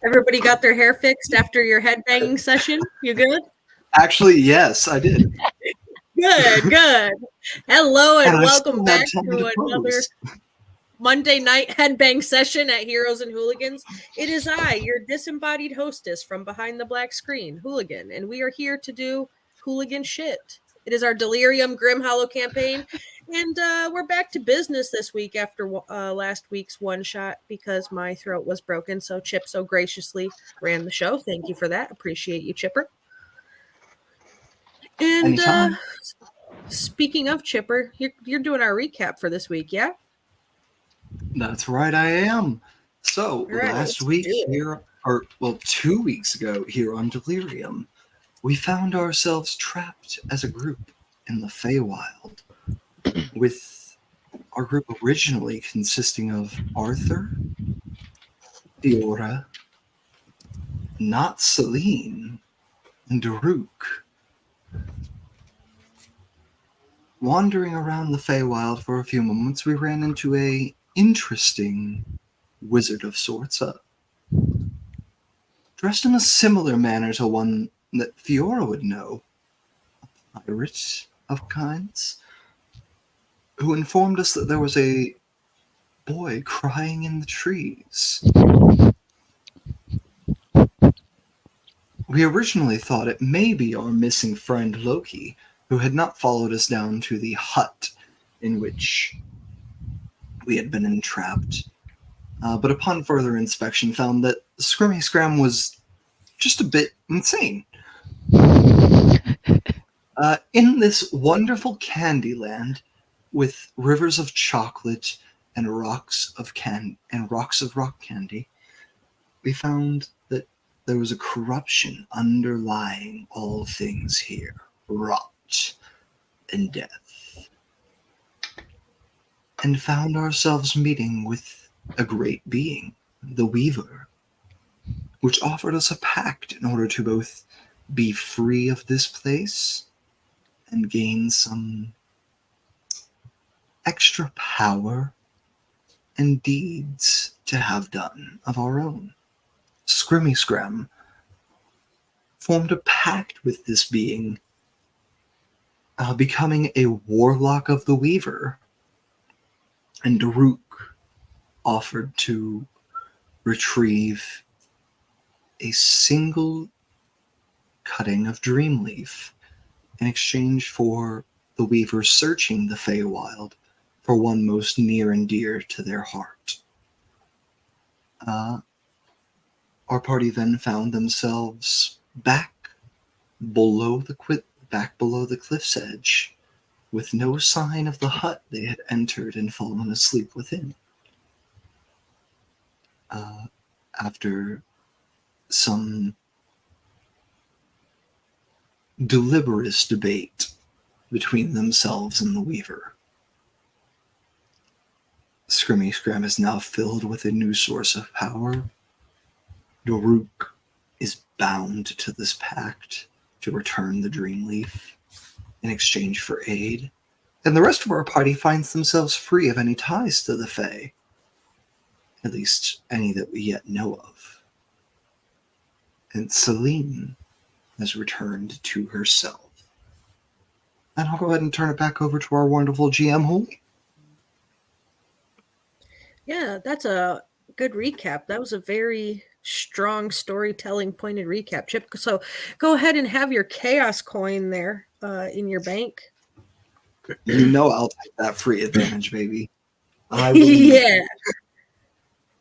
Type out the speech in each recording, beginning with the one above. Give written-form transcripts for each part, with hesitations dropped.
Everybody got their hair fixed after your headbanging session? You good? Actually, yes, I did. Good. Hello and I still welcome had back time to another pose. Monday night headbang session at Heroes and Hooligans. It is I, your disembodied hostess from behind the black screen, Hooligan, and we are here to do hooligan shit. It is our Delirium Grim Hollow campaign, and we're back to business this week after last week's one shot because my throat was broken. So Chip so graciously ran the show. Thank you for that. Appreciate you, Chipper. And speaking of Chipper, you're doing our recap for this week, yeah? That's right, I am. So, last week here, 2 weeks ago here on Delirium, we found ourselves trapped as a group in the Feywild, with our group originally consisting of Arthur, Fiora, Not Celine, and Daruk. Wandering around the Feywild for a few moments, we ran into a interesting wizard of sorts, dressed in a similar manner to one that Fiora would know, a pirate of kinds, who informed us that there was a boy crying in the trees. We originally thought it may be our missing friend Loki, who had not followed us down to the hut in which we had been entrapped, but upon further inspection found that Scrimmy Scram was just a bit insane. In this wonderful candy land, with rivers of chocolate and rocks of rock candy, we found that there was a corruption underlying all things here, rot and death, and found ourselves meeting with a great being, the Weaver, which offered us a pact in order to both be free of this place and gain some extra power and deeds to have done of our own. Scrimmy Scram formed a pact with this being, becoming a warlock of the Weaver, and Daruk offered to retrieve a single cutting of Dreamleaf in exchange for the Weaver searching the Feywild for one most near and dear to their heart. Our party then found themselves back below the cliff's edge, with no sign of the hut they had entered and fallen asleep within. After some deliberate debate between themselves and the Weaver, Scrimmy Scram is now filled with a new source of power. Daruk is bound to this pact to return the Dreamleaf in exchange for aid, and the rest of our party finds themselves free of any ties to the Fae, at least any that we yet know of. And Celine has returned to herself. And I'll go ahead and turn it back over to our wonderful GM, Holy. Yeah, that's a good recap. That was a very strong storytelling pointed recap, Chip. So go ahead and have your chaos coin there in your bank. You know I'll take that free advantage, baby. Yeah.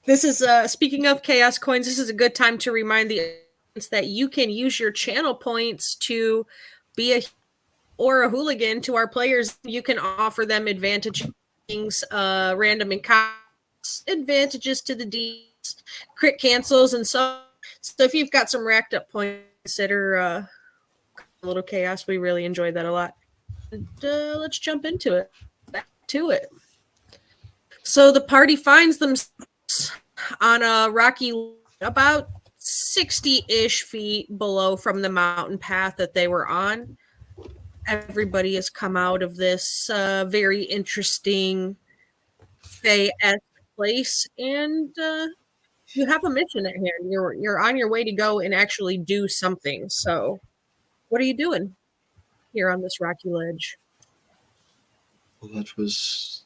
This is, speaking of chaos coins, this is a good time to remind the audience that you can use your channel points to be a hooligan to our players. You can offer them advantage things, random encounters, advantages to the deeds, crit cancels, and so. So if you've got some racked up points, consider a little chaos. We really enjoyed that a lot. And, let's jump into it. Back to it. So the party finds themselves on a rocky, about 60-ish feet below from the mountain path that they were on. Everybody has come out of this very interesting Fey-esque place, and You have a mission at hand. You're on your way to go and actually do something. So, what are you doing here on this rocky ledge? Well, that was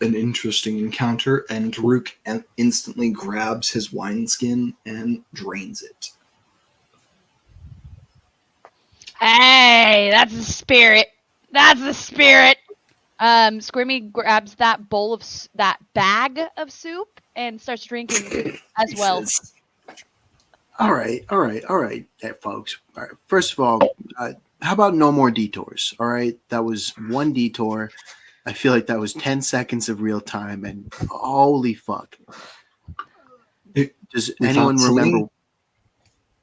an interesting encounter, and Rook instantly grabs his wineskin and drains it. Hey, that's the spirit. That's the spirit. Scrimmy grabs that that bag of soup and starts drinking as well. All right, there, folks. All right. First of all, how about no more detours? All right, that was one detour. I feel like that was 10 seconds of real time, and holy fuck. Does anyone remember?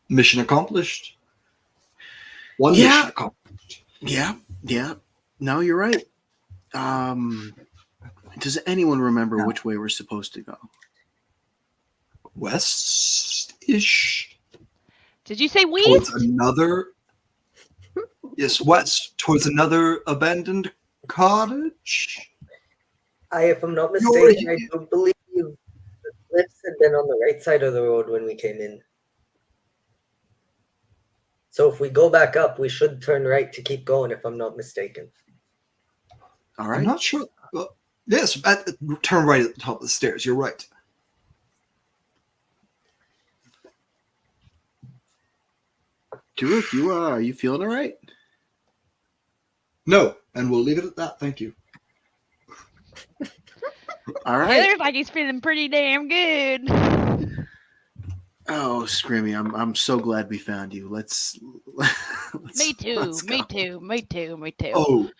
Mission accomplished. Mission accomplished. Yeah. No, you're right. Does anyone remember which way we're supposed to go? West-ish. Did you say we? Towards another. Yes, west. Towards another abandoned cottage. If I'm not mistaken, I do believe the cliffs had been on the right side of the road when we came in. So if we go back up, we should turn right to keep going, if I'm not mistaken. All right. I'm not sure. Yes, turn right at the top of the stairs. You're right. Duruk, are you feeling all right? No, and we'll leave it at that. Thank you. All right. It looks like he's feeling pretty damn good. Oh, Scrimmy, I'm so glad we found you. Let's Me too. Oh,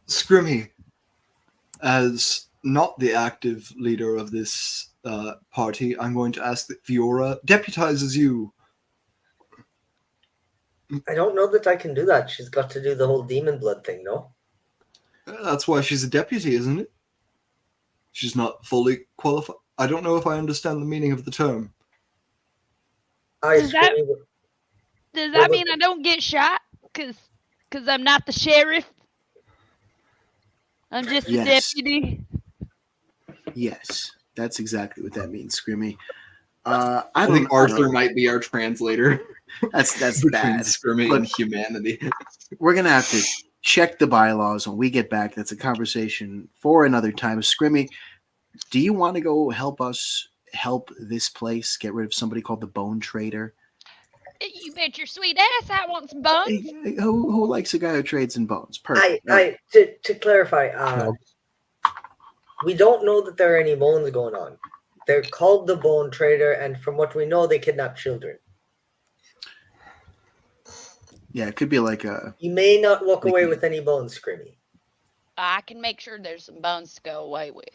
Scrimmy, as not the active leader of this party, I'm going to ask that Fiora deputizes you. I don't know that I can do that. She's got to do the whole demon blood thing, no? That's why she's a deputy, isn't it? She's not fully qualified. I don't know if I understand the meaning of the term. Does that mean I don't get shot? Because I'm not the sheriff? I'm just a deputy? Yes, that's exactly what that means, Scrimmy. I think Arthur might be our translator. That's bad. Scrimmy and humanity. We're going to have to check the bylaws when we get back. That's a conversation for another time. Scrimmy, do you want to go help us help this place get rid of somebody called the Bone Trader? You bet your sweet ass I want some bones. Who likes a guy who trades in bones? Perfect. To clarify, we don't know that there are any bones going on. They're called the Bone Trader, and from what we know, they kidnap children. Yeah, it could be like a... You may not walk away with any bones, Scrimmy. I can make sure there's some bones to go away with.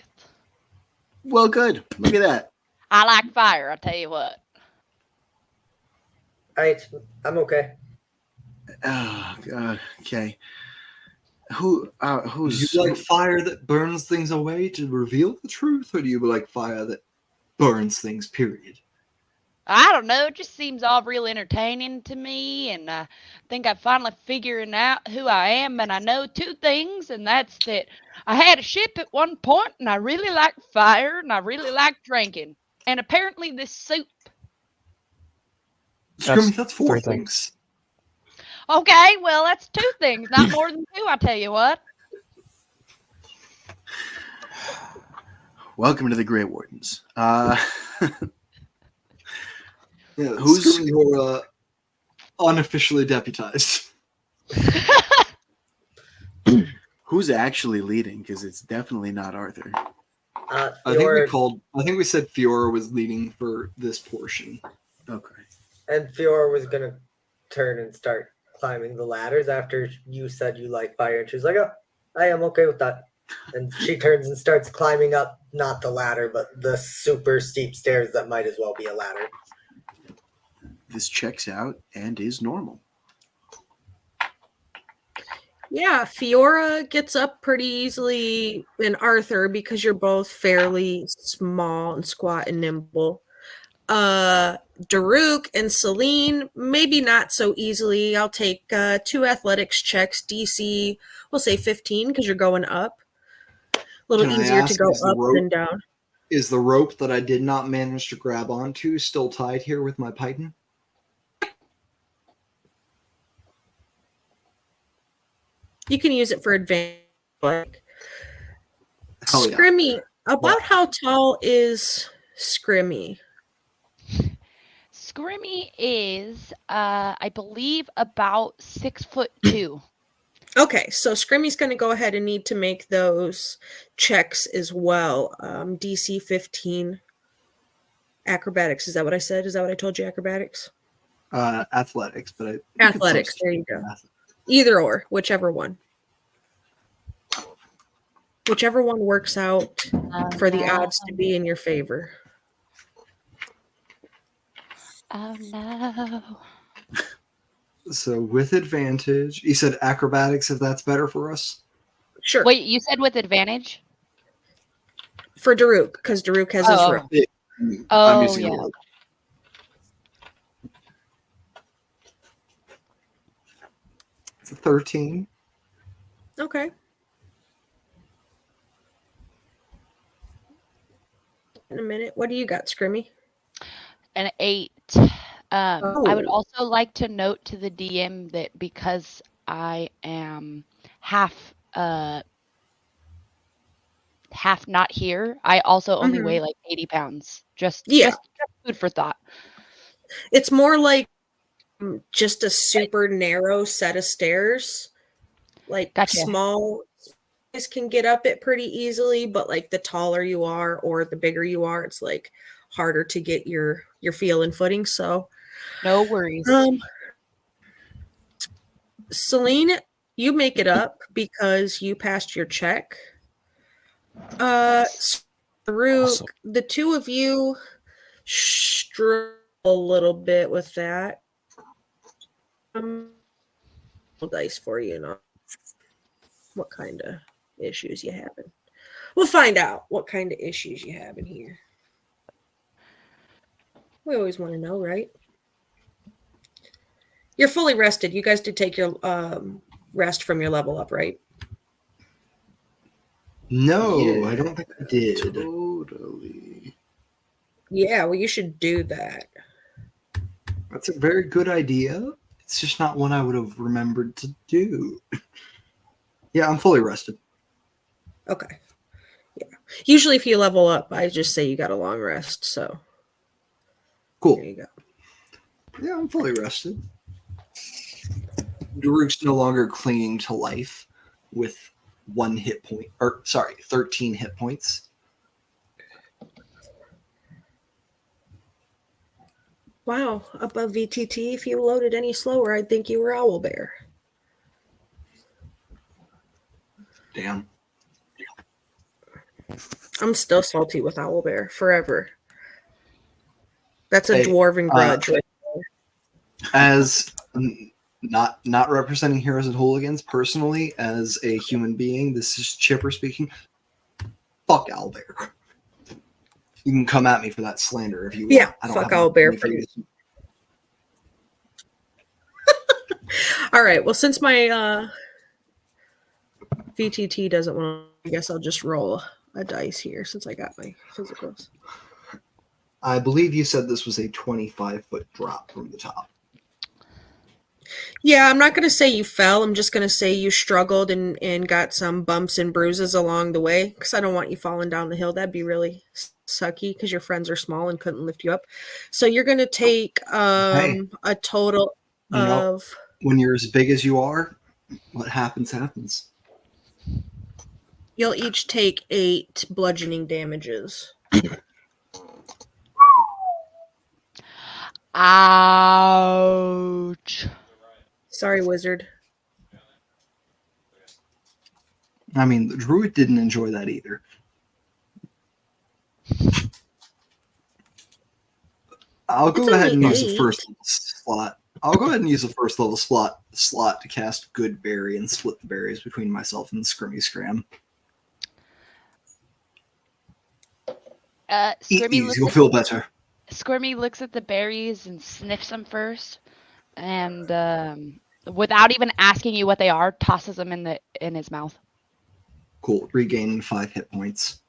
Well, good. Look at that. I like fire, I'll tell you what. I'm okay. Oh, God. Okay. Who's... Do you like fire that burns things away to reveal the truth, or do you like fire that burns things, period? I don't know. It just seems all real entertaining to me, and I think I'm finally figuring out who I am, and I know two things, and that's that I had a ship at one point, and I really liked fire, and I really liked drinking, and apparently this soup. Scrimmy, that's four things. Okay, well, that's two things, not more than two, I tell you what. Welcome to the Grey Wardens. Yeah, who's your unofficially deputized? Who's actually leading? Because it's definitely not Arthur. I think we said Fiora was leading for this portion. Okay. And Fiora was gonna turn and start climbing the ladders after you said you like fire, and she was like, "Oh, I am okay with that." And she turns and starts climbing up, not the ladder, but the super steep stairs that might as well be a ladder. This checks out and is normal. Yeah, Fiora gets up pretty easily, and Arthur, because you're both fairly small and squat and nimble. Daruk and Celine, maybe not so easily. I'll take 2 athletics checks, DC, we'll say 15, because you're going up. A little easier to go up than down. Is the rope that I did not manage to grab onto still tied here with my python? You can use it for advantage. Like Hell yeah. Scrimmy, about What? how tall is Scrimmy? Scrimmy is, I believe, about 6'2". Okay, so Scrimmy's going to go ahead and need to make those checks as well. DC 15 acrobatics. Is that what I said? Is that what I told you? Acrobatics? Athletics, but Athletics. There you go. Either or, whichever one. Whichever one works out for the odds to be in your favor. Oh no. So with advantage, you said acrobatics if that's better for us. Sure. Wait, you said with advantage? For Daruk, because Daruk has his Oh. rope. I'm Oh, using yeah. a rope. It's a 13. Okay. In a minute. What do you got, Scrimmy? An 8. I would Oh. also like to note to the DM that because I am half not here, I also only Mhm. weigh like 80 pounds. Just food for thought. It's more like just a super narrow set of stairs. Like Gotcha. small guys can get up it pretty easily, but like the taller you are or the bigger you are, it's like harder to get your feel and footing. So No worries. Celine, you make it up because you passed your check. Farouk, Awesome. the two of you struggle a little bit with that. Dice for you, know what kind of issues you have. We'll find out what kind of issues you have in here. We always want to know, right? You're fully rested. You guys did take your rest from your level up, right? No, Yeah. I don't think I did. Totally. Yeah, well, you should do that. That's a very good idea. It's just not one I would have remembered to do. Yeah, I'm fully rested. Okay. Yeah. Usually, if you level up, I just say you got a long rest. So, Cool. there you go. Yeah, I'm fully rested. Daruk's no longer clinging to life with 13 hit points. Wow, above VTT. If you loaded any slower, I'd think you were Owlbear. Damn. I'm still salty with Owlbear forever. That's a Hey, dwarven grudge. Right? As not representing Heroes and Hooligans personally, as a human being, this is Chipper speaking. Fuck Owlbear. You can come at me for that slander if you want. Yeah, I don't fuck have Owlbear any for you. views. All right. Well, since my VTT doesn't want to, I guess I'll just roll a dice here since I got my physicals. I believe you said this was a 25-foot drop from the top. Yeah, I'm not going to say you fell. I'm just going to say you struggled and got some bumps and bruises along the way because I don't want you falling down the hill. That'd be really sucky because your friends are small and couldn't lift you up. So you're going to take a total of... When you're as big as you are, what happens, happens. You'll each take 8 bludgeoning damages. Ouch. Sorry, wizard. I mean, the druid didn't enjoy that either. I'll go It's ahead and only use the 8. first level slot. I'll go ahead and use the first level slot to cast Good Berry and split the berries between myself and Scrimmy Scram. Eat these, you'll feel better. Squirmy looks at the berries and sniffs them first, and without even asking you what they are, tosses them in his mouth. Cool. Regain 5 hit points.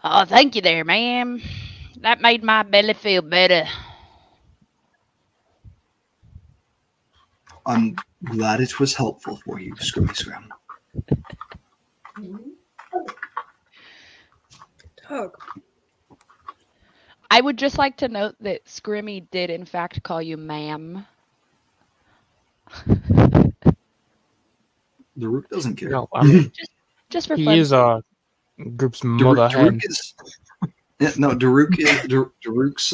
Oh, thank you there, ma'am. That made my belly feel better. I'm glad it was helpful for you, Scrimmy Scram. Dog. I would just like to note that Scrimmy did, in fact, call you ma'am. The Rook doesn't care. No, I mean, Just for he fun. is Group's mother hen. Daruk is Daruk's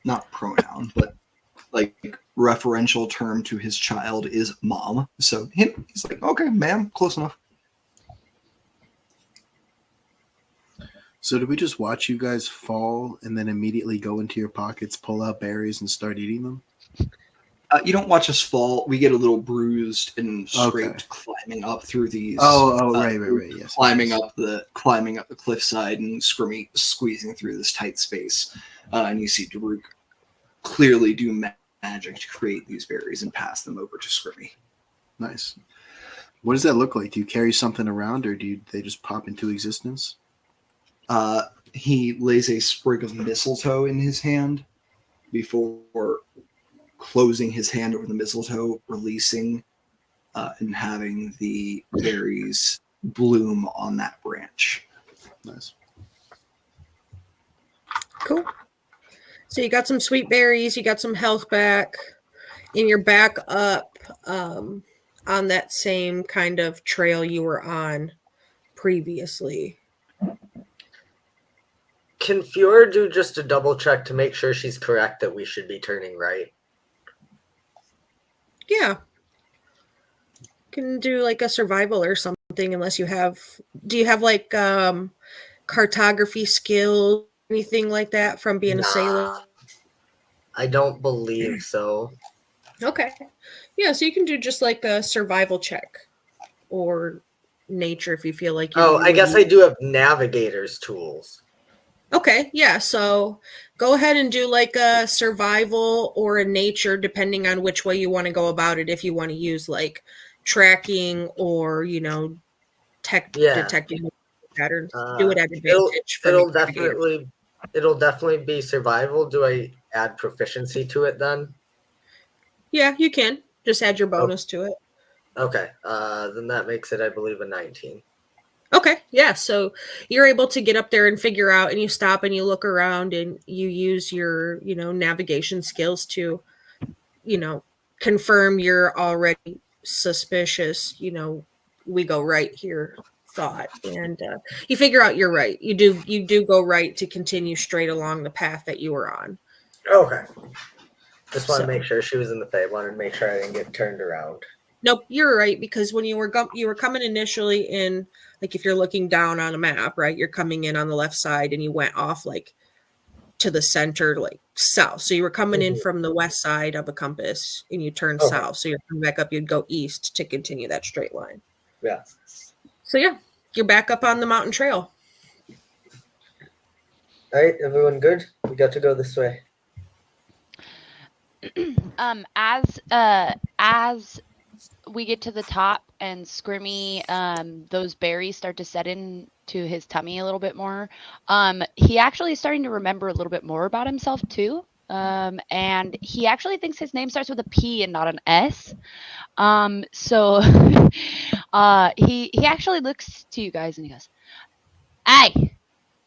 not pronoun, but like referential term to his child is mom. So he's like, okay, ma'am, close enough. So do we just watch you guys fall and then immediately go into your pockets, pull out berries, and start eating them? You don't watch us fall. We get a little bruised and scraped climbing up through these. Right. Yes. Climbing up the cliffside and Scrimmy squeezing through this tight space, and you see Daruk clearly do magic to create these berries and pass them over to Scrimmy. Nice. What does that look like? Do you carry something around, or they just pop into existence? He lays a sprig of mistletoe in his hand before closing his hand over the mistletoe, releasing and having the berries bloom on that branch. Nice. Cool. So you got some sweet berries, you got some health back, and you're back up on that same kind of trail you were on previously. Can Fiora do just a double check to make sure she's correct that we should be turning right? Yeah. Can do like a survival or something unless you have. Do you have like cartography skills, anything like that from being a sailor? I don't believe so. Okay. Yeah, so you can do just like a survival check or nature if you feel like you I guess I do have navigator's tools. Okay, yeah, so go ahead and do like a survival or a nature depending on which way you want to go about it. If you want to use like tracking or, detecting patterns, do it at advantage. It'll definitely be survival. Do I add proficiency to it then? Yeah, you can. Just add your bonus to it. Okay, then that makes it, I believe, a 19. Okay, yeah, so you're able to get up there and figure out, and you stop and you look around and you use your, navigation skills to, confirm your already suspicious, we go right here thought. And you figure out you're right. You do go right to continue straight along the path that you were on. Okay. Just want to make sure she was in the fay. Wanted to make sure I didn't get turned around. Nope, you're right, because when you were coming initially in, like if you're looking down on a map, right, you're coming in on the left side and you went off like to the center, like south. So you were coming in from the west side of a compass and you turn south. So you're coming back up, you'd go east to continue that straight line. Yeah. So yeah, you're back up on the mountain trail. All right, everyone good? We got to go this way. As we get to the top and Scrimmy, those berries start to set into his tummy a little bit more. He actually is starting to remember a little bit more about himself too. And he actually thinks his name starts with a P and not an S. So he actually looks to you guys and he goes, "Hey,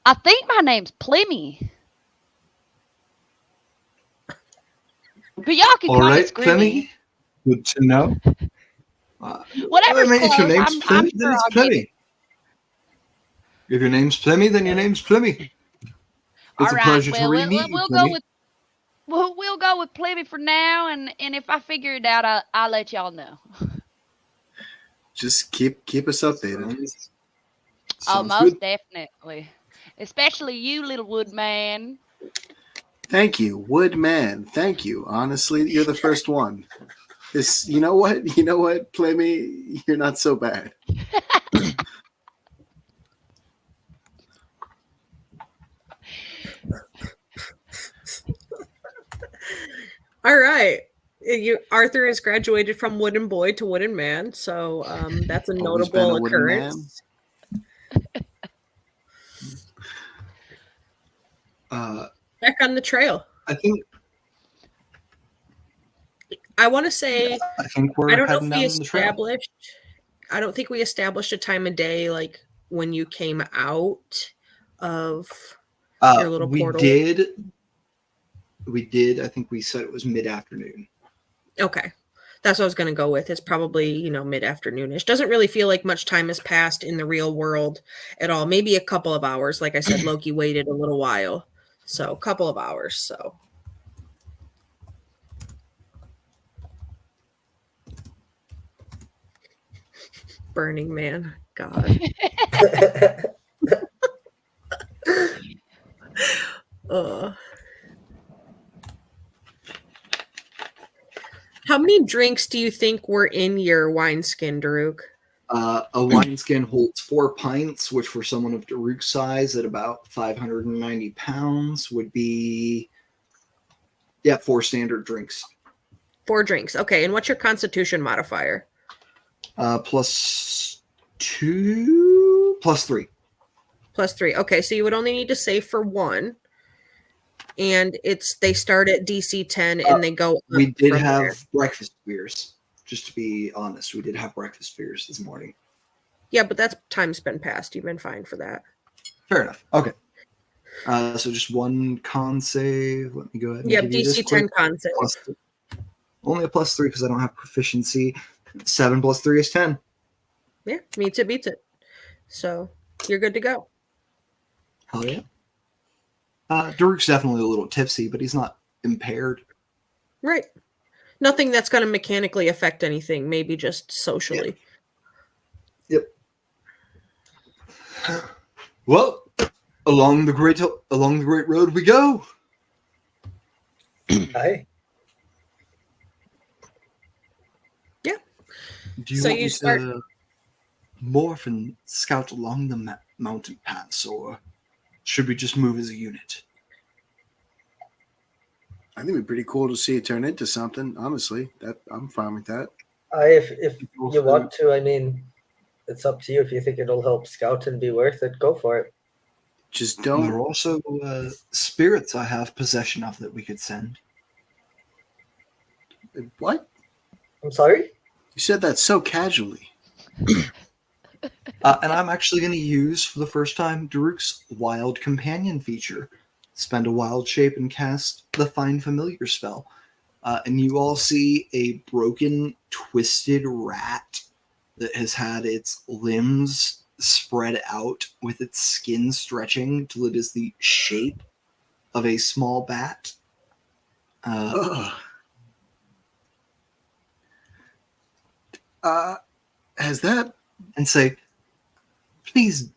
I think my name's Plemmy. But y'all can call me Scrimmy. Good to know. Whatever's if your name's close, I'm Plemmy, then sure it's I'll get Plemmy. If your name's Plemmy, then your name's Plemmy. It's a pleasure to re-meet you, Plemmy. We'll go with Plemmy for now, and if I figure it out, I'll let y'all know. Just keep us updated. Sounds most good. definitely. Especially you, little wood man. Thank you, Woodman. Thank you. Honestly, you're the first one. You know what, Plemmy? You're not so bad. All right. Arthur has graduated from wooden boy to wooden man, so that's a Always been notable a wooden occurrence. Back on the trail. I think I want to say we're I don't know heading if we down the trail. established. I don't think we established a time of day like when you came out of your little We portal. did. I think we said it was mid-afternoon. Okay. That's what I was going to go with. It's probably, mid-afternoonish. Doesn't really feel like much time has passed in the real world at all. Maybe a couple of hours. Like I said, Loki waited a little while. So a couple of hours. So Burning Man. God. How many drinks do you think were in your wineskin, Daruk? A wineskin holds 4 pints, which for someone of Daruk's size at about 590 pounds would be, 4 standard drinks. 4 drinks. Okay. And what's your constitution modifier? +2, +3. +3. Okay. So you would only need to save for 1. And they start at DC 10 and they go up. We did from have there. breakfast beers. Just to be honest, we did have breakfast beers this morning. Yeah, but that's time's been passed. You've been fine for that. Fair enough. Okay. So just 1 con save. Let me go ahead and Yeah, give you this DC 10 quick con save. only a +3 because I don't have proficiency. 7 + 3 is 10. Yeah, beats it. So you're good to go. Hell yeah. Daruk's definitely a little tipsy, but he's not impaired. Right. Nothing that's going to mechanically affect anything. Maybe just socially. Yep. Well, along the great road we go. Hi. Yeah. Do you So want you me start- to morph and scout along the mountain paths, or should we just move as a unit? I think it'd be pretty cool to see it turn into something. Honestly, I'm fine with that. If you want to, I mean, it's up to you. If you think it'll help scout and be worth it, go for it. Just There don't. are also spirits I have possession of that we could send. What? I'm sorry? You said that so casually. And I'm actually going to use, for the first time, Daruk's Wild Companion feature. Spend a wild shape and cast the Find Familiar spell. And you all see a broken, twisted rat that has had its limbs spread out with its skin stretching till it is the shape of a small bat. Ugh. Has that? And say, please,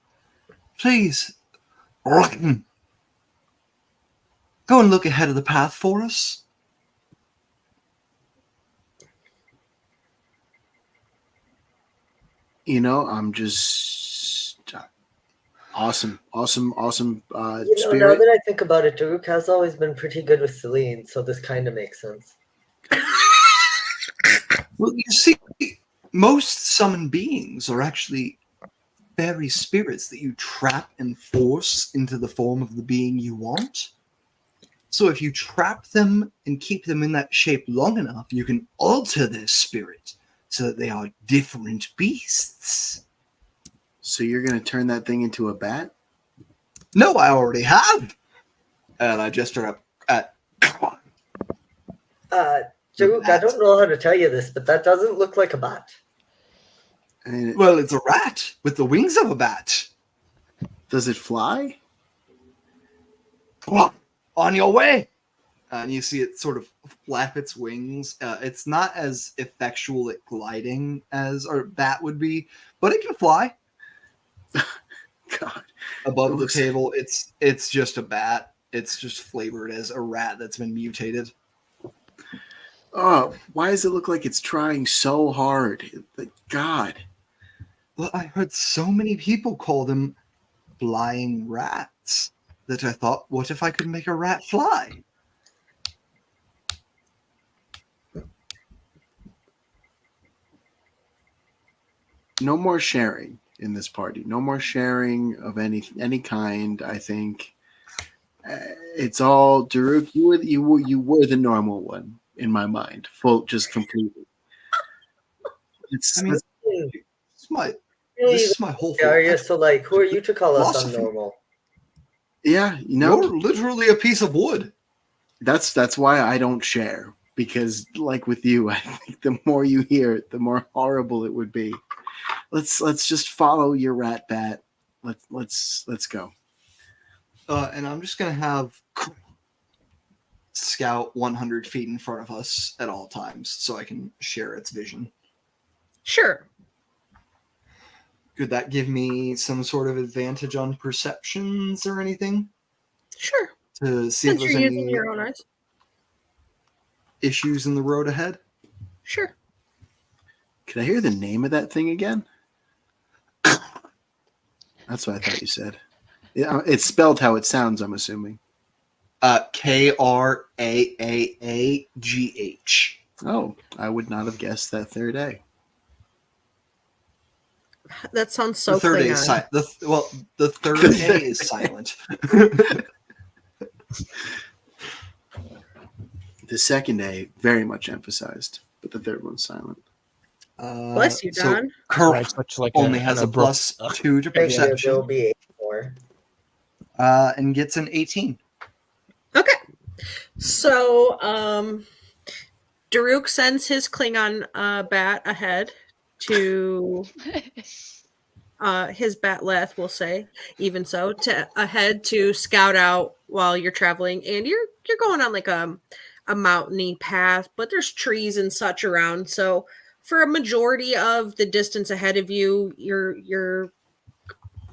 Rotten, go and look ahead of the path for us. I'm just awesome. Now Spirit. that I think about it, Daruk has always been pretty good with Celine, so this kind of makes sense. Well, you see, most summoned beings are actually fairy spirits that you trap and force into the form of the being you want. So if you trap them and keep them in that shape long enough, you can alter their spirit so that they are different beasts. So you're gonna turn that thing into a bat? No, I already have. And I gesture up at. Daruk, I don't know how to tell you this, but that doesn't look like a bat. I mean, Well, it's a rat with the wings of a bat. does it fly? On your way. And you see it sort of flap its wings. It's not as effectual at gliding as a bat would be, but it can fly. God. Above the looks- table, it's just a bat. It's just flavored as a rat that's been mutated. Oh, why does it look like it's trying so hard? God. Well, I heard so many people call them flying rats that I thought, what if I could make a rat fly? No more sharing in this party. No more sharing of any kind. I think It's all Daruk. You were the normal one in my mind. Full, just completely. I mean, Hmm. this Really, is my whole are you? philosophy. So, like, who are you to call us Philosophy. unnormal? Yeah, you know, You're literally a piece of wood. that's why I don't share, because like with you, I think the more you hear it, the more horrible it would be. Let's just follow your rat bat. Let's go. And I'm just gonna have Scout 100 feet in front of us at all times, so I can share its vision. Sure. Could that give me some sort of advantage on perceptions or anything Sure. to see if Since there's you're any using your own eyes. issues in the road ahead? Sure. Could I hear the name of that thing again? That's what I thought you said. Yeah, it's spelled how it sounds, I'm assuming. Kraagh. Oh, I would not have guessed that third A. That sounds so The third A Klingon. is silent. The third A is silent. The second A, very much emphasized, but the third one's silent. Bless you, so Don. Kirk Such like only has an a abrupt- +2 to Thank you. There'll perception be 8 more. and gets an 18. Okay. So, Daruk sends his Klingon bat ahead to his batleth, we'll say, even so, to ahead to scout out while you're traveling, and you're going on like a mountainy path, but there's trees and such around. So, for a majority of the distance ahead of you, your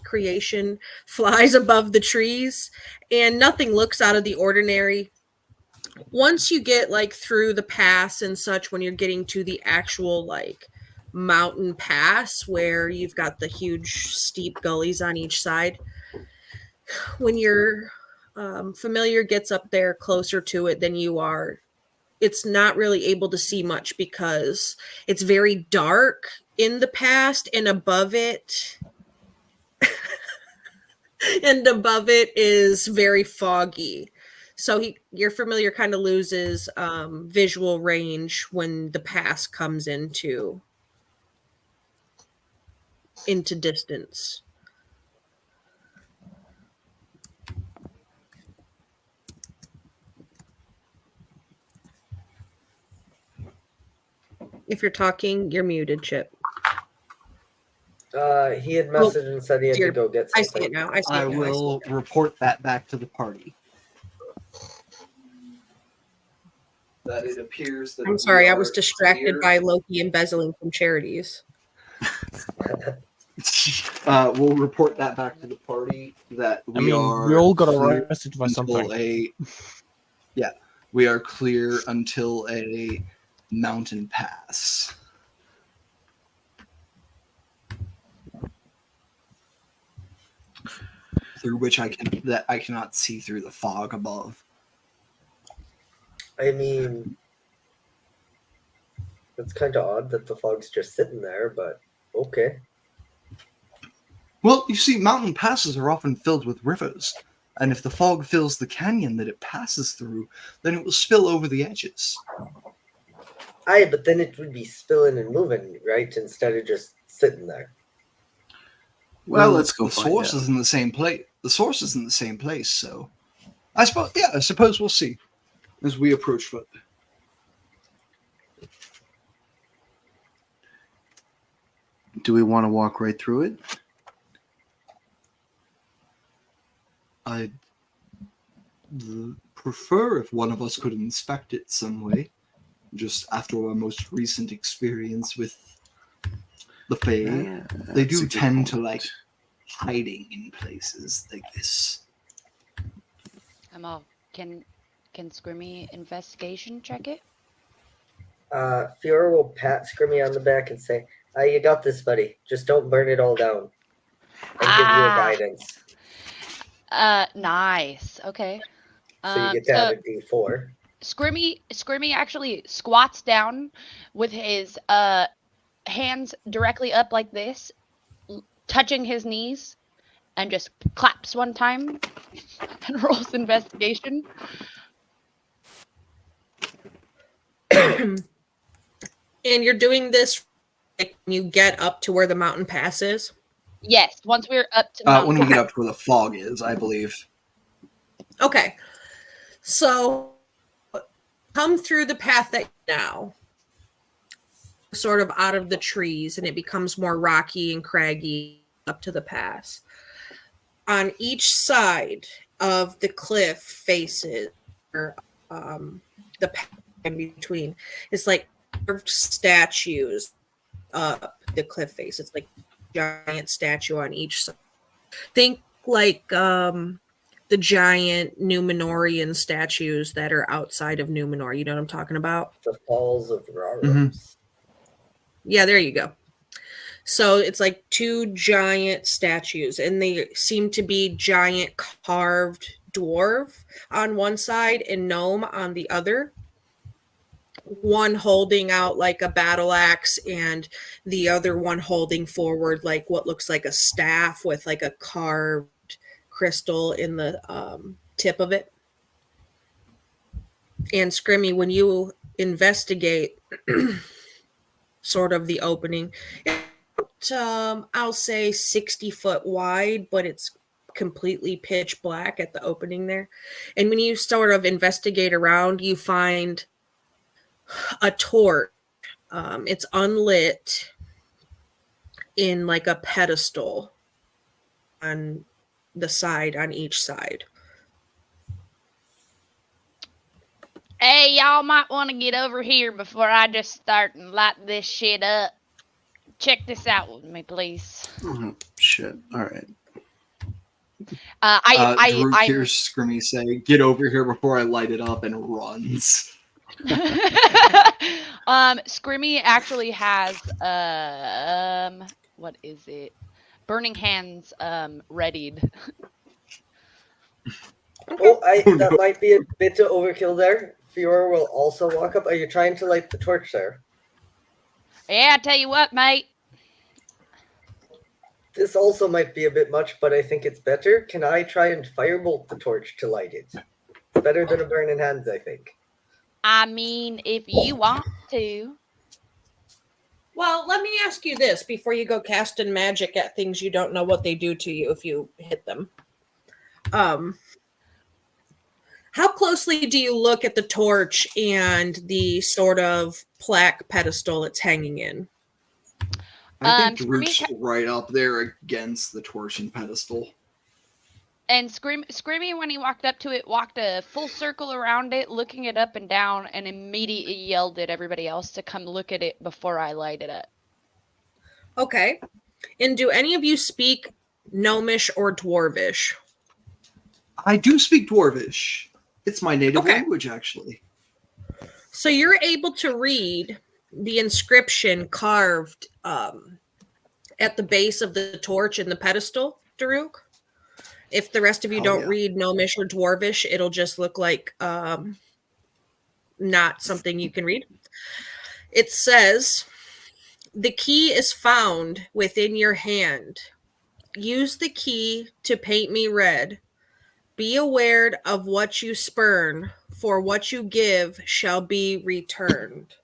creation flies above the trees, and nothing looks out of the ordinary. Once you get like through the pass and such, when you're getting to the actual like mountain pass where you've got the huge steep gullies on each side, when your familiar gets up there closer to it than you are, it's not really able to see much because it's very dark in the past, and above it is very foggy. So your familiar kind of loses visual range when the pass comes into distance. If you're talking, you're muted, Chip. He had messaged and said he had dear, to go get I something. see it now. I see I it now. will report that back to the party. That it appears that I'm sorry, we I was are distracted clear. by Loki embezzling from charities. We'll report that back to the party that we we are all got clear arrested by until something. we are clear until a mountain pass. Through which I cannot see through the fog above. I mean, it's kind of odd that the fog's just sitting there, but okay. Well, you see, mountain passes are often filled with rivers, and if the fog fills the canyon that it passes through, then it will spill over the edges. Aye, but then it would be spilling and moving, right? Instead of just sitting there. Well, let's go The find source out. is in the same place. The source is in the same place, so I suppose we'll see as we approach foot. Do we want to walk right through it? I'd prefer if one of us could inspect it some way, just after our most recent experience with the Fae. They That's a do good tend to point. like hiding in places like this. Can Scrimmy investigation check it? Fiora will pat Scrimmy on the back and say, you got this, buddy. Just don't burn it all down. I'll give you a guidance. Nice. Okay. So you get to have a D4. Scrimmy actually squats down with his hands directly up like this, touching his knees, and just claps one time and rolls investigation. And you're doing this like, when you get up to where the mountain pass is? Yes, once we're up to Mount When we get up to where the fog is, I believe. Okay. So come through the path that now, sort of out of the trees, and it becomes more rocky and craggy up to the pass. On each side of the cliff faces, or the path in between, it's like carved statues up the cliff face. It's like a giant statue on each side. Think like the giant Numenorian statues that are outside of Numenor. You know what I'm talking about? The Falls of Raros. Mhm. Yeah, there you go. So it's like two giant statues, and they seem to be giant carved dwarf on one side and gnome on the other. One holding out like a battle axe, and the other one holding forward like what looks like a staff with like a carved crystal in the tip of it. And Scrimmy, when you investigate sort of the opening, I'll say 60-foot wide, but it's completely pitch black at the opening there. And when you sort of investigate around, you find a torch. It's unlit in like a pedestal on the side, on each side. Hey, y'all might want to get over here before I just start and light this shit up. Check this out with me, please. Oh, shit. All right. Drew hears Scrimmy say, "Get over here before I light it up," and runs. Scrimmy actually has what is it? Burning Hands readied. That might be a bit of overkill there. Fiora will also walk up. Are you trying to light the torch there? Yeah, I tell you what, mate. This also might be a bit much, but I think it's better. Can I try and firebolt the torch to light it? It's better than a burning hands, I think. I mean, if you want to. Well, let me ask you this before you go casting magic at things you don't know what they do to you if you hit them. How closely do you look at the torch and the sort of plaque pedestal it's hanging in? I think Root's right up there against the torch and pedestal. And Scrimmy, when he walked up to it, walked a full circle around it, looking it up and down, and immediately yelled at everybody else to come look at it before I light it up. Okay. And do any of you speak Gnomish or Dwarvish? I do speak Dwarvish. It's my native Okay. language, actually. So you're able to read the inscription carved at the base of the torch and the pedestal, Daruk? If the rest of you don't read Gnomish or Dwarvish, it'll just look like not something you can read. It says, "The key is found within your hand. Use the key to paint me red. Be aware of what you spurn, for what you give shall be returned."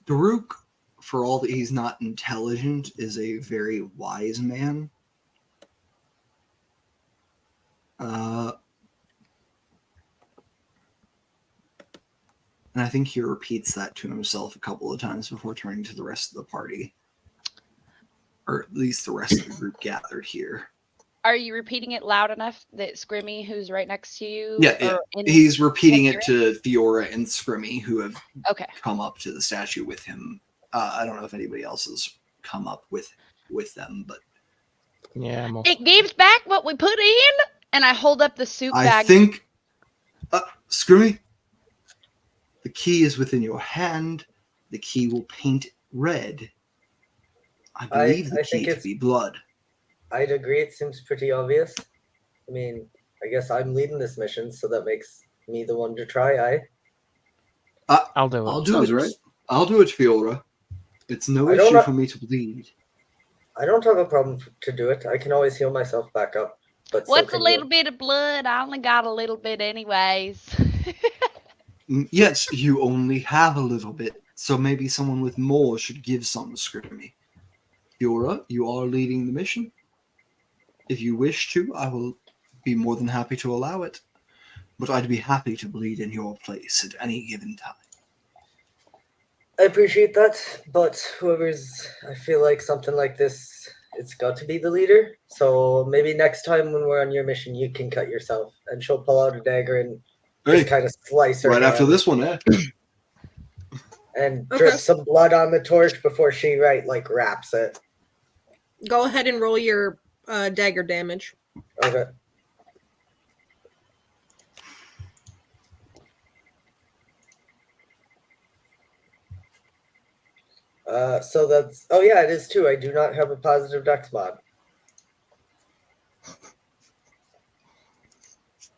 Daruk, for all that he's not intelligent, is a very wise man. And I think he repeats that to himself a couple of times before turning to the rest of the party. Or at least the rest of the group gathered here. Are you repeating it loud enough that Scrimmy, who's right next to you? Yeah. He's repeating it to Fiora and Scrimmy, who have come up to the statue with him. I don't know if anybody else has come up with them, but yeah, it gives back what we put in, and I hold up the soup bag. I think, Scrimmy, the key is within your hand. The key will paint red. I believe the key to be blood. I'd agree. It seems pretty obvious. I mean, I guess I'm leading this mission, so that makes me the one to try. I'll do it. I'll do it, Fiora. It's no I don't issue know- for me to bleed. I don't have a problem to do it. I can always heal myself back up. But so What's a can little you. bit of blood? I only got a little bit, anyways. Yes, you only have a little bit, so maybe someone with more should give some to Scrimmy. Fiora, you are leading the mission. If you wish to, I will be more than happy to allow it. But I'd be happy to bleed in your place at any given time. I appreciate that, but I feel like something like this, it's got to be the leader. So maybe next time when we're on your mission, you can cut yourself, and she'll pull out a dagger and just kind of slice her Right hand after this one, eh? and Okay. drip some blood on the torch before she wraps it. Go ahead and roll your dagger damage. Okay. So that's it is too. I do not have a positive dex mod.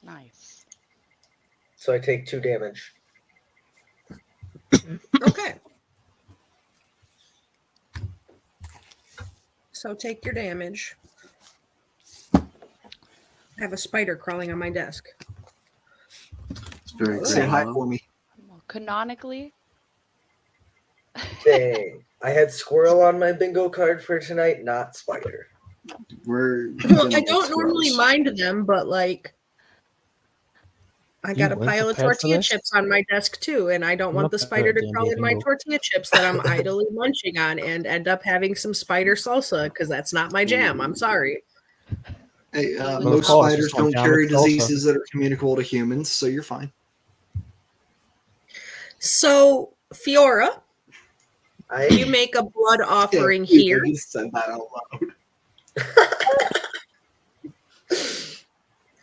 Nice. So I take 2 damage. Okay. So take your damage. I have a spider crawling on my desk. It's very Say hi cool. for me. Well, canonically, Dang. I had squirrel on my bingo card for tonight, not spider. We're Well, I gonna don't normally gross. mind them, but like I got a weren't pile of prepared for tortilla this? chips on my desk too, and I don't I'm want not the spider prepared to to crawl in my bingo. tortilla chips that I'm idly munching on and end up having some spider salsa because that's not my jam. I'm sorry. Hey, Well, most of course, spiders it's not don't jam, carry it's salsa. diseases that are communicable to humans, so you're fine. So, Fiora, you I make a blood offering please, here. I just said that out loud.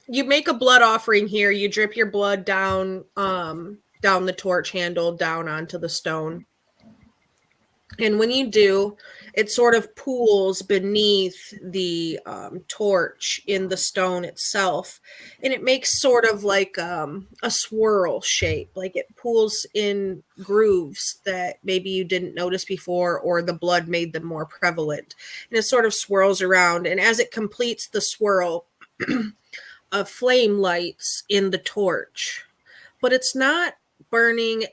You make a blood offering here. You drip your blood down down the torch handle down onto the stone. And when you do, it sort of pools beneath the torch in the stone itself. And it makes sort of like a swirl shape. Like it pools in grooves that maybe you didn't notice before, or the blood made them more prevalent. And it sort of swirls around. And as it completes the swirl, a flame lights in the torch. But it's not burning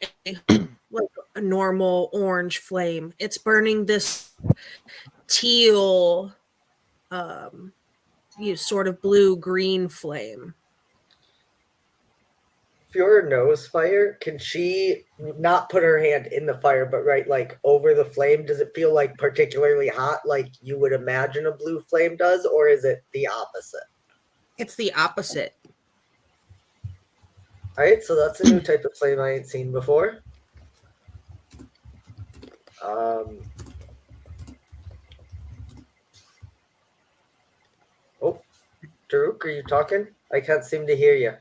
like a normal orange flame. It's burning this teal, sort of blue-green flame. Fiora knows fire. Can she not put her hand in the fire, but over the flame? Does it feel like particularly hot, like you would imagine a blue flame does, or is it the opposite? It's the opposite. All right, so that's a new type of flame I ain't seen before. Oh, Daruk, are you talking? I can't seem to hear you.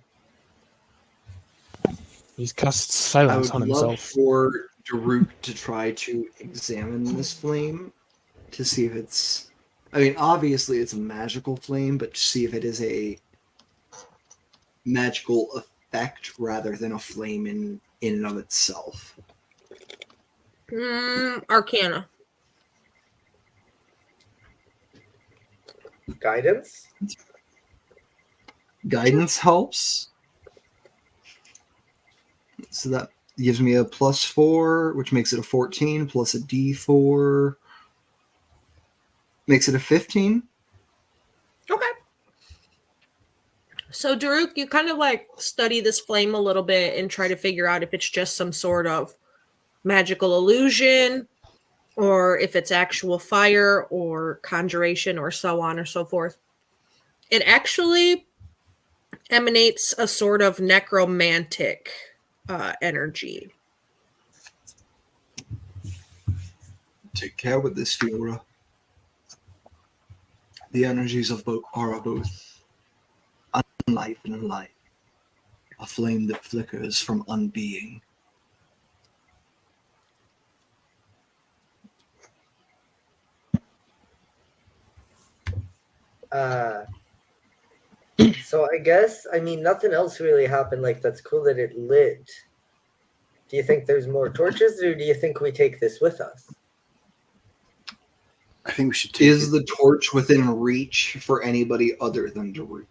He's cast I silence would on love himself. for Daruk to try to examine this flame to see if it's. I mean, obviously it's a magical flame, but to see if it is a magical effect rather than a flame in and of itself. Arcana. Guidance? Guidance helps. So that gives me a +4, which makes it a 14, plus a D4. Makes it a 15. Okay. So, Daruk, you kind of like study this flame a little bit and try to figure out if it's just some sort of magical illusion or if it's actual fire or conjuration or so on or so forth. It actually emanates a sort of necromantic energy. Take care with this, Fiora. The energies of both are both unlife and life. A flame that flickers from unbeing. So I guess, nothing else really happened. That's cool that it lit. Do you think there's more torches, or do you think we take this with us? I think we should take Is the torch within reach for anybody other than Daruk?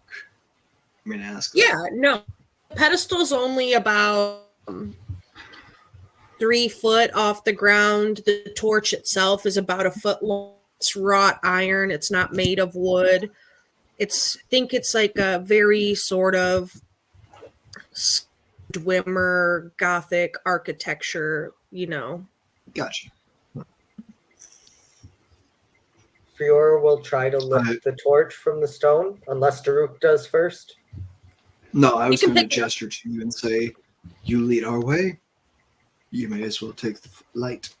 I'm going to ask that. Yeah, no. The pedestal's only about 3 foot off the ground. The torch itself is about a foot long. It's wrought iron. It's not made of wood. I think it's like a very sort of Dwimmer Gothic architecture, Gotcha. Fiora will try to lift the torch from the stone, unless Daruk does first. No, I was can going to pick- gesture to you and say, you lead our way. You may as well take the light.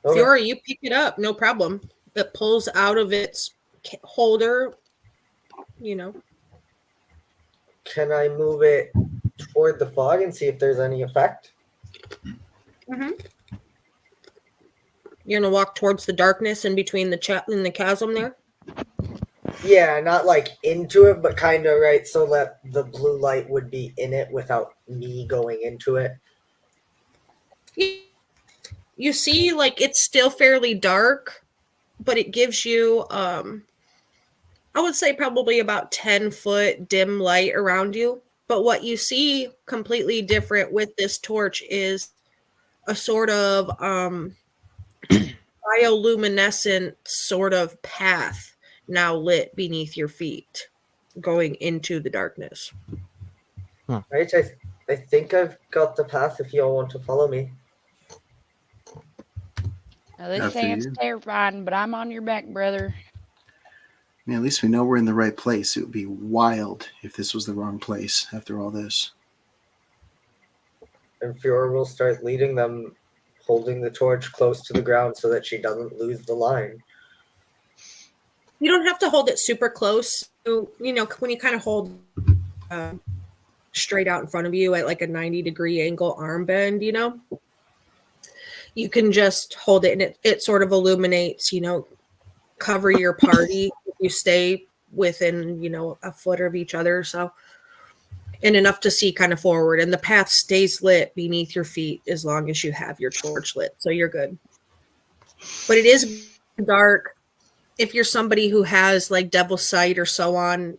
Okay. Fiora, you pick it up, no problem. It pulls out of its holder, Can I move it toward the fog and see if there's any effect? Mm-hmm. You're gonna walk towards the darkness in between the chasm there. Yeah, not like into it, but kind of right so that the blue light would be in it without me going into it. You see, like, it's still fairly dark, but it gives you, I would say probably about 10-foot dim light around you. But what you see completely different with this torch is a sort of bioluminescent sort of path now lit beneath your feet, going into the darkness. Right? I think I've got the path if you all want to follow me. Now, this After sounds you. terrifying, but I'm on your back, brother. at least we know we're in the right place. It would be wild if this was the wrong place after all this. And Fiora will start leading them, holding the torch close to the ground so that she doesn't lose the line. You don't have to hold it super close. When you kind of hold straight out in front of you at like a 90-degree angle arm bend, you can just hold it and it sort of illuminates, cover your party if you stay within, a foot of each other or so. And enough to see kind of forward. And the path stays lit beneath your feet as long as you have your torch lit. So you're good. But it is dark. If you're somebody who has like devil's sight or so on,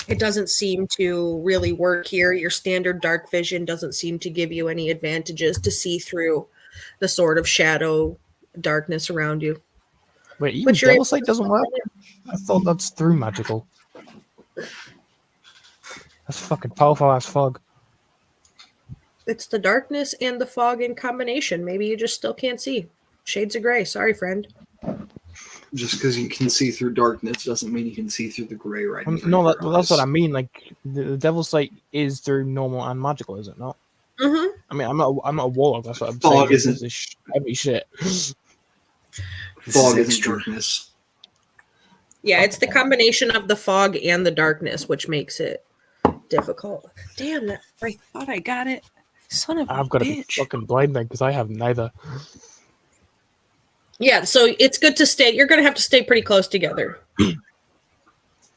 it doesn't seem to really work here. Your standard dark vision doesn't seem to give you any advantages to see through the sort of shadow darkness around you. Wait, even But you're Devil Sight doesn't work? I thought that's through magical. That's fucking powerful ass fog. It's the darkness and the fog in combination. Maybe you just still can't see. Shades of gray. Sorry, friend. Just because you can see through darkness doesn't mean you can see through the gray right in front No, of your that's what eyes. I mean. Like the Devil's Sight is through normal and magical, is it not? Mm-hmm. I mean, I'm not a warlock. That's what I'm Fog saying. isn't. This is heavy shit. Fog is isn't extra. darkness. Yeah, it's the combination of the fog and the darkness which makes it difficult. Damn, I thought I got it. Son of a I've got to be bitch. fucking blind then because I have neither. Yeah, so it's good to stay. You're going to have to stay pretty close together.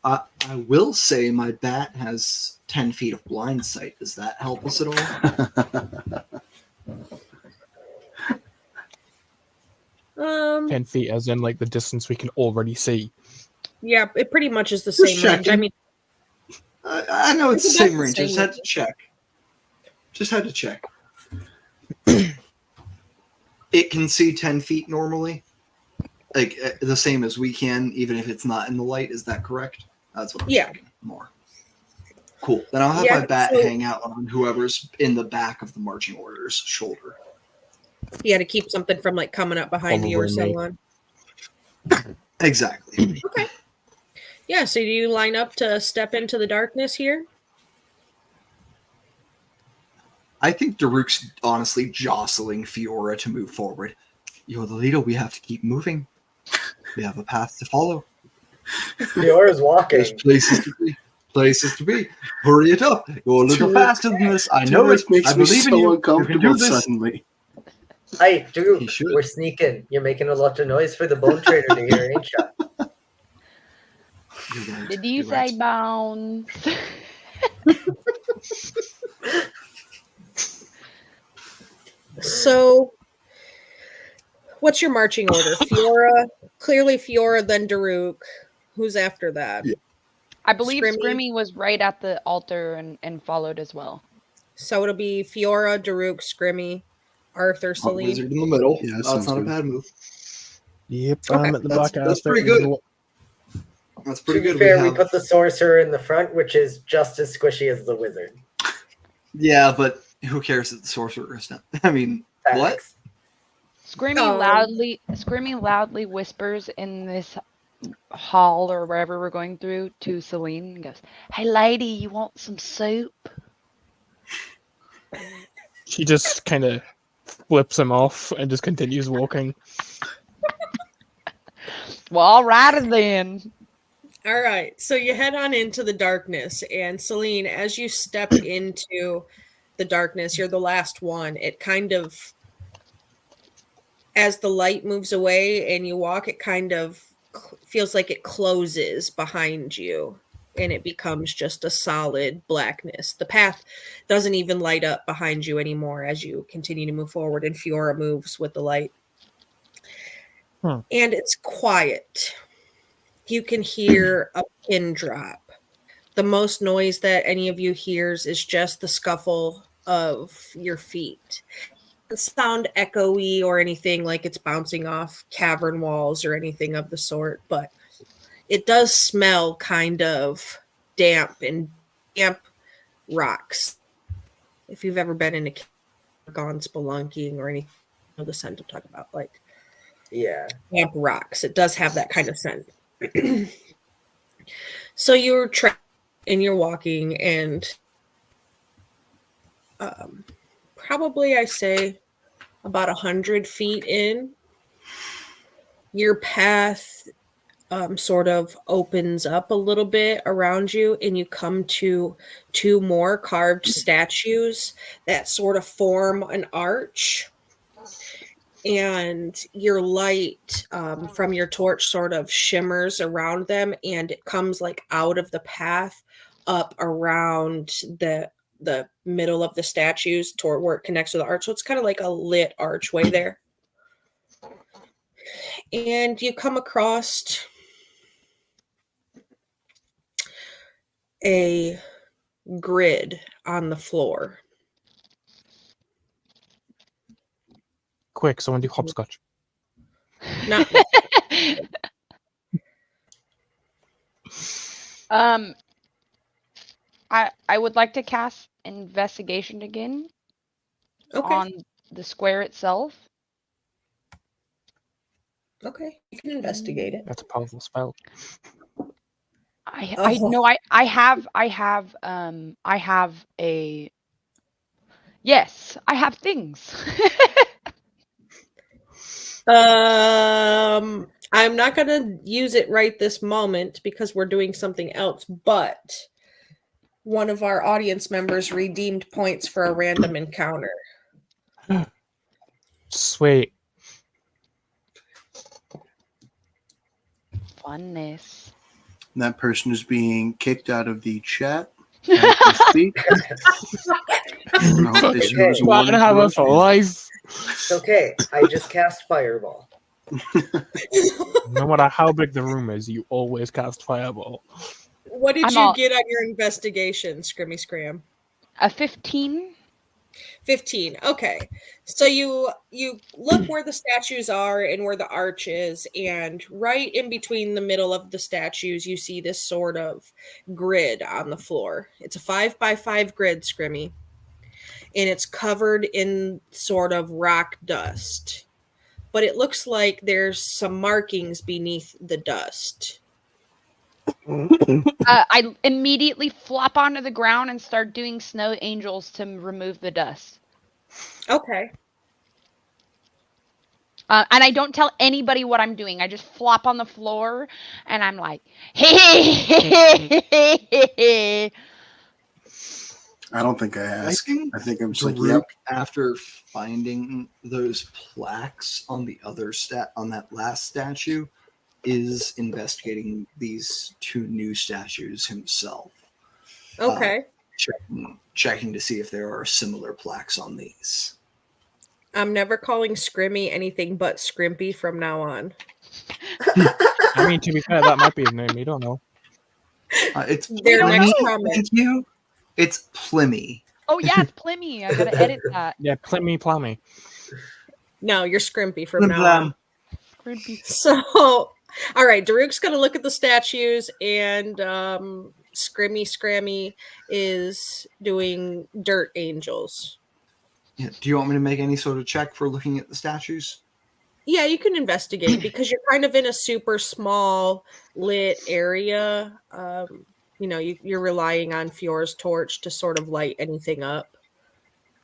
I will say my bat has 10 feet of blind sight. Does that help us at all? 10 feet, as in like the distance we can already see. Yeah, it pretty much is the Just same range. I checking. mean, I know it's the It's about same the range. same Just had to range. check. It can see 10 feet normally. Like the same as we can, even if it's not in the light. Is that correct? That's what I'm Yeah. checking more. Cool. Then I'll have Yeah, my bat so- hang out on whoever's in the back of the marching order's shoulder. you had to keep something from like coming up behind you or Probably so me. on. Exactly. Okay. Yeah, so do you line up to step into the darkness here? I think Daruk's honestly jostling Fiora to move forward. You're the leader. We have to keep moving. We have a path to follow. Fiora's walking. There's places to be. Places to be. Hurry it up. Go a little Daruk- faster than this. I know it. Makes I me believe in so you. You can uncomfortable do this. suddenly. Hey, dude, He should. we're sneaking. You're making a lot of noise for the bone trader to hear, ain't ya? You're right. Did you You're say right. bones? So What's your marching order? Fiora, clearly Fiora, then Daruk. Who's after that? Yeah. I believe Scrimmy. Scrimmy was right at the altar and followed as well. So it'll be Fiora, Daruk, Scrimmy, Arthur, Hot Celine. Wizard in the middle. Yeah, that That's sounds not good. a bad move. Yep, Okay, I'm at the that's back ass there. pretty good. That's pretty To be good. fair, we we have, put the sorcerer in the front, which is just as squishy as the wizard. yeah, but who cares that the sorcerer is not? I mean, what? Facts. Scrimmy loudly whispers in this hall or wherever we're going through to Celine and goes, "Hey lady, you want some soup?" She just kind of flips him off and just continues walking. Well, alrighty then. All right. So you head on into the darkness, and Celine, as you step into the darkness, you're the last one. It kind of, as the light moves away and you walk, it kind of feels like it closes behind you and it becomes just a solid blackness. The path doesn't even light up behind you anymore as you continue to move forward, and Fiora moves with the light. Hmm. And it's quiet. You can hear a pin drop. The most noise that any of you hears is just the scuffle of your feet. It doesn't sound echoey or anything like it's bouncing off cavern walls or anything of the sort, but it does smell kind of damp rocks. If you've ever been in a cave or gone spelunking or anything, you know the scent I'm talking about, like Yeah. damp rocks. It does have that kind of scent. So you're and you're walking, and probably I say about 100 feet in, your path sort of opens up a little bit around you, and you come to 2 more carved statues that sort of form an arch. And your light from your torch sort of shimmers around them, and it comes like out of the path up around the middle of the statues toward where it connects to the arch. So it's kind of like a lit archway there. And you come across a grid on the floor. Quick, someone do hopscotch. Not I would like to cast investigation again okay. on the square itself. Okay, you can investigate it. That's a powerful spell. I Oh. know I have a yes, I have things. I'm not going to use it right this moment because we're doing something else, but one of our audience members redeemed points for a random encounter. Sweet. Funness. And that person is being kicked out of the chat as we speak. I hope they serve as a One warning to hammer us. for life. It's okay. I just cast Fireball. No matter how big the room is, you always cast fireball. What did I'm you all- get on your investigation, Scrimmy Scram? A 15. 15. Okay. So you look where the statues are and where the arch is, and right in between the middle of the statues, you see this sort of grid on the floor. It's a 5x5 grid, Scrimmy, and it's covered in sort of rock dust. But it looks like there's some markings beneath the dust. I immediately flop onto the ground and start doing snow angels to remove the dust. Okay. And I don't tell anybody what I'm doing. I just flop on the floor and I'm like, hey. I don't think I asked. I think I'm just like, Daruk, yep. after finding those plaques on the other on that last statue, is investigating these 2 new statues himself. Okay. Checking to see if there are similar plaques on these. I'm never calling Scrimmy anything but Scrimpy from now on. I mean, to be fair, that might be his name. You don't know. It's Their don't next know. comment. Thank you. It's Plimmy. Oh yeah, it's Plimmy. I gotta edit that. Yeah, Plummy. No, you're Scrimpy from Plim now Plam. on. Scrimpy. So, all right, Daruk's going to look at the statues, and Scrammy is doing Dirt Angels. Yeah. Do you want me to make any sort of check for looking at the statues? Yeah, you can investigate because you're kind of in a super small lit area. You're relying on Fior's torch to sort of light anything up.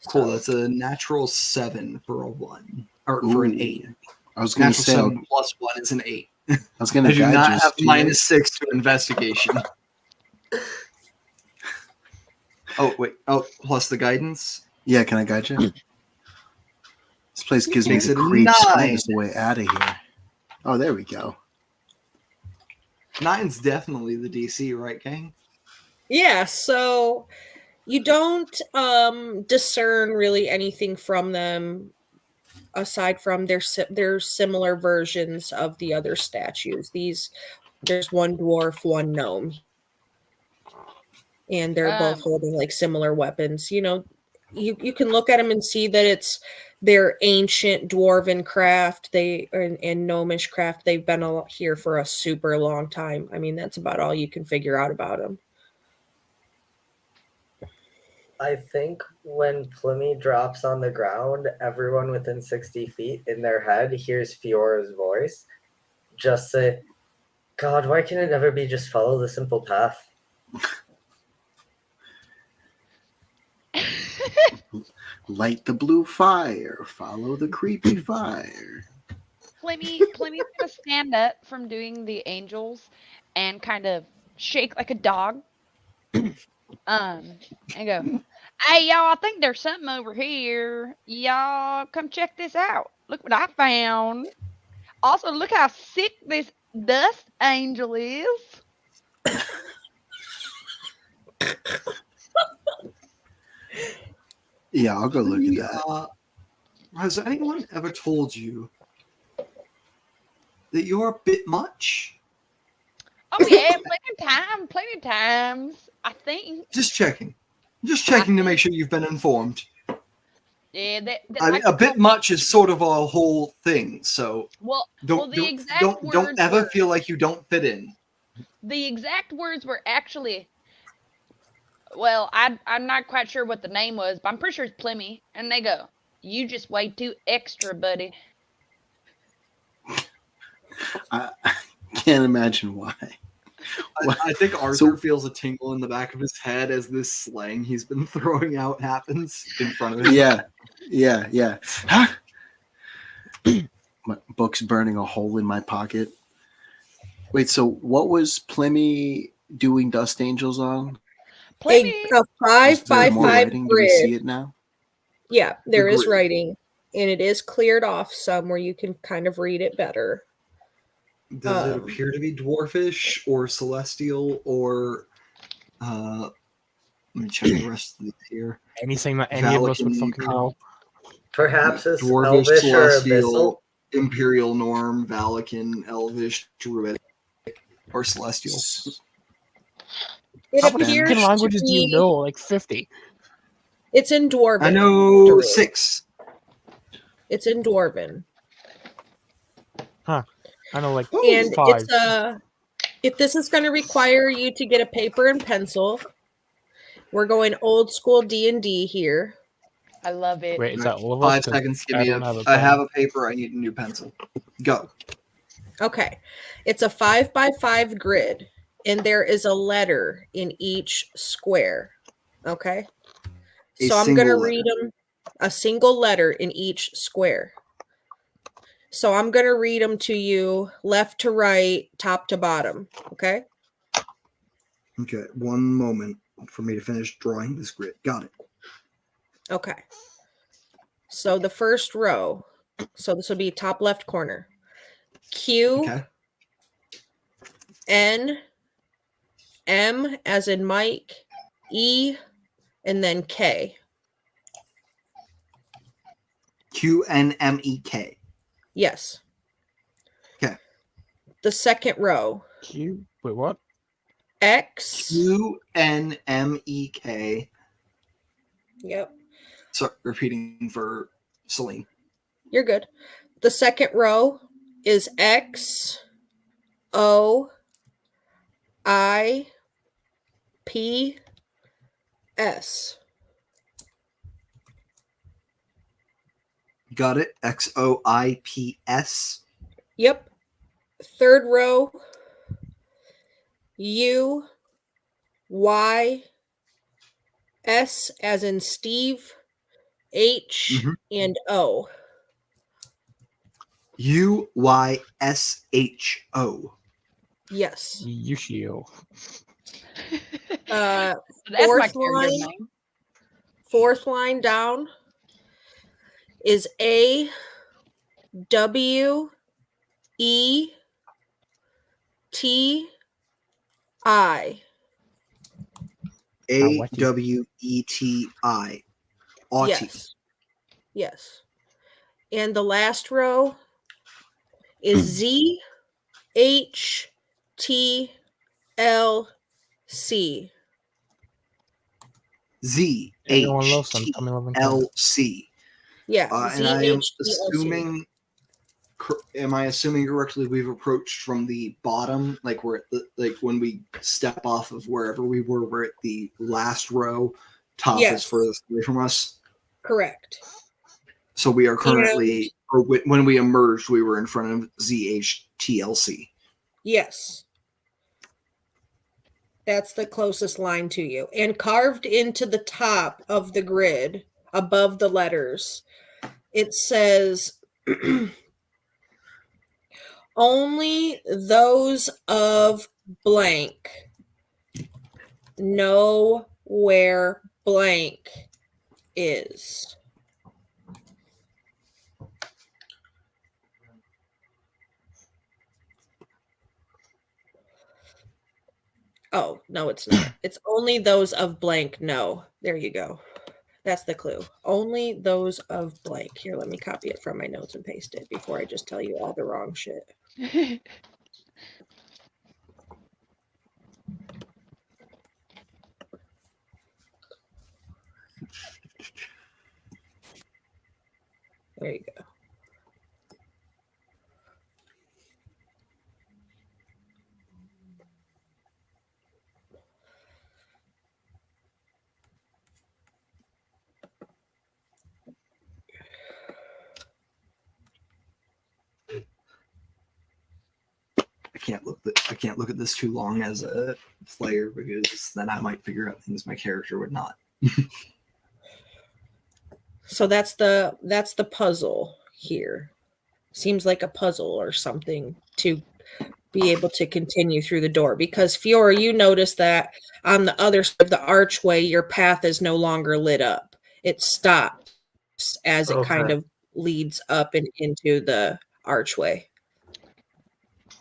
Cool. So- That's a natural 7 for a 1. Or for an Ooh. 8. I was going to Natural say, 7 plus 1 is an 8. I was going I to do not guide have you. -6 to investigation. Oh, wait. Oh, plus the guidance? Yeah, can I guide you? This place gives me Makes the it creeps. 9. Find us the way out of here. Oh, there we go. 9's definitely the DC, right, gang? Yeah, so you don't discern really anything from them aside from their similar versions of the other statues. There's one dwarf, one gnome, and they're both holding like similar weapons. You can look at them and see that it's their ancient dwarven craft. And gnomish craft. They've been here for a super long time. I mean, that's about all you can figure out about them. I think when Plimmy drops on the ground, everyone within 60 feet in their head hears Fiora's voice. Just say, God, why can it never be just follow the simple path? Light the blue fire. Follow the creepy fire. Plimmy's gonna stand up from doing the angels and kind of shake like a dog. And go, hey y'all, I think there's something over here. Y'all come check this out. Look what I found. Also, look how sick this dust angel is. Yeah, I'll go look at that. Has anyone ever told you that you're a bit much? Oh yeah, plenty of times. I think. Just checking. Just checking to make sure you've been informed. Yeah, I mean, a bit much is sort of a whole thing, so don't ever feel like you don't fit in. The exact words were actually, well, I'm not quite sure what the name was, but I'm pretty sure it's Plimmy. And they go, you just way too extra, buddy. I can't imagine why. I think Arthur feels a tingle in the back of his head as this slang he's been throwing out happens in front of him. Yeah. My book's burning a hole in my pocket. Wait, so what was Plimmy doing Dust Angels on? Plimmy. A 5 by 5 writing? Do we grid. see it now? Yeah, there is grid. writing, and it is cleared off some where you can kind of read it better. Does it appear to be dwarfish or celestial or let me check the rest of these here. Anything that any of us would fucking know. Perhaps it's Dwarvish, Elvish or Abyssal. celestial, Imperial Norm, Valakin, Elvish, Druidic, or Celestial. It How many appears fucking to languages do you be- know? Like 50. It's in Dwarven. I know Druid. 6. It's in Dwarven. I know like And 5. it's if this is going to require you to get a paper and pencil, we're going old school D&D here. I love it. Wait, is that all of us? 5 'Cause seconds. Give I me don't have a I pen. have a paper. I need a new pencil. Go. Okay. It's a 5 by 5 grid, and there is a letter in each square. Okay. A So I'm going to single read them a single letter in each square. So I'm going to read them to you left to right, top to bottom. Okay. Okay. One moment for me to finish drawing this grid. Got it. Okay. So the first row. So this will be top left corner. Q, Okay. N, M as in Mike, E, and then K. QNMEK. Yes. Okay. The second row. Q. Wait, what? X. QNMEK. Yep. So repeating for Celine. You're good. The second row is X, O, I, P, S. Got it. XOIPS. Yep. Third row, U, Y, S as in Steve, H, Mhm. and O. UYSHO. Yes. Yushio. Uh, That's my fourth character's line. name. Fourth line down is A, W, E, T, I. AWETI. Auti. Yes. Yes. And the last row is Z, H, T, L, C. Everyone loves them. Tell me love and care. ZHTLC. Yeah. And I am ZHTLC. assuming, am I assuming correctly? We've approached from the bottom, like we're at the, like when we step off of wherever we were, we're at the last row. Top Yes. is furthest away from us. Correct. So we are currently, or when we emerged, we were in front of ZHTLC. Yes. That's the closest line to you. And carved into the top of the grid, above the letters, it says only those of blank know where blank is. Oh, no, it's not. It's only those of blank know. There you go. That's the clue. Only those of blank. Here, let me copy it from my notes and paste it before I just tell you all the wrong shit. There you go. I can't look at this too long as a player because then I might figure out things my character would not. So that's the puzzle here. Seems like a puzzle or something to be able to continue through the door, because Fiora, you notice that on the other side of the archway, your path is no longer lit up. It stops as it kind of leads up and into the archway.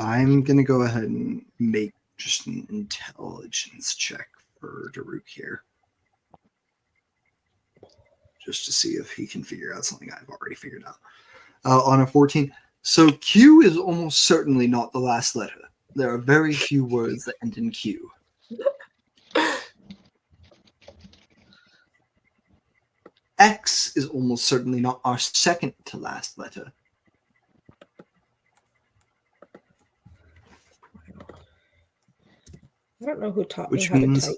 I'm gonna go ahead and make just an intelligence check for Daruk here, just to see if he can figure out something I've already figured out. On a 14, so Q is almost certainly not the last letter. There are very few words that end in Q. X is almost certainly not our second to last letter. I don't know who taught me how to type.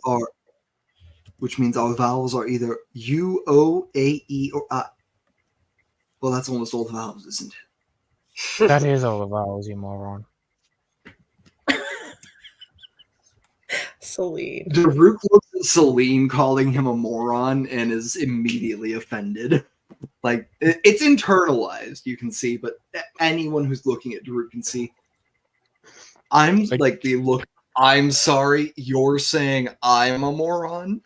Which means our vowels are either U, O, A, E, or I. Well, that's almost all the vowels, isn't it? That is all the vowels, you moron. Celine. Daruk looks at Celine calling him a moron and is immediately offended. Like, it's internalized, you can see, but anyone who's looking at Daruk can see. I'm like the look, I'm sorry, you're saying I'm a moron?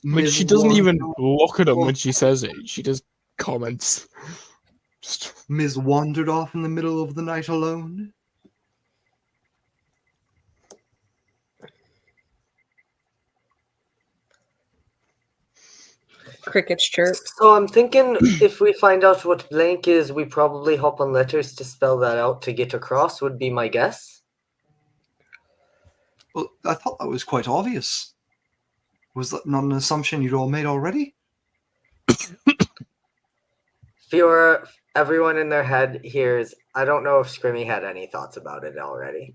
Like, she doesn't even look at him when she says it. She just comments. Ms. wandered off in the middle of the night alone? Crickets chirp. So I'm thinking if we find out what blank is, we probably hop on letters to spell that out to get across, would be my guess. Well, I thought that was quite obvious. Was that not an assumption you'd all made already? For everyone in their head hears, I don't know if Scrimmy had any thoughts about it already.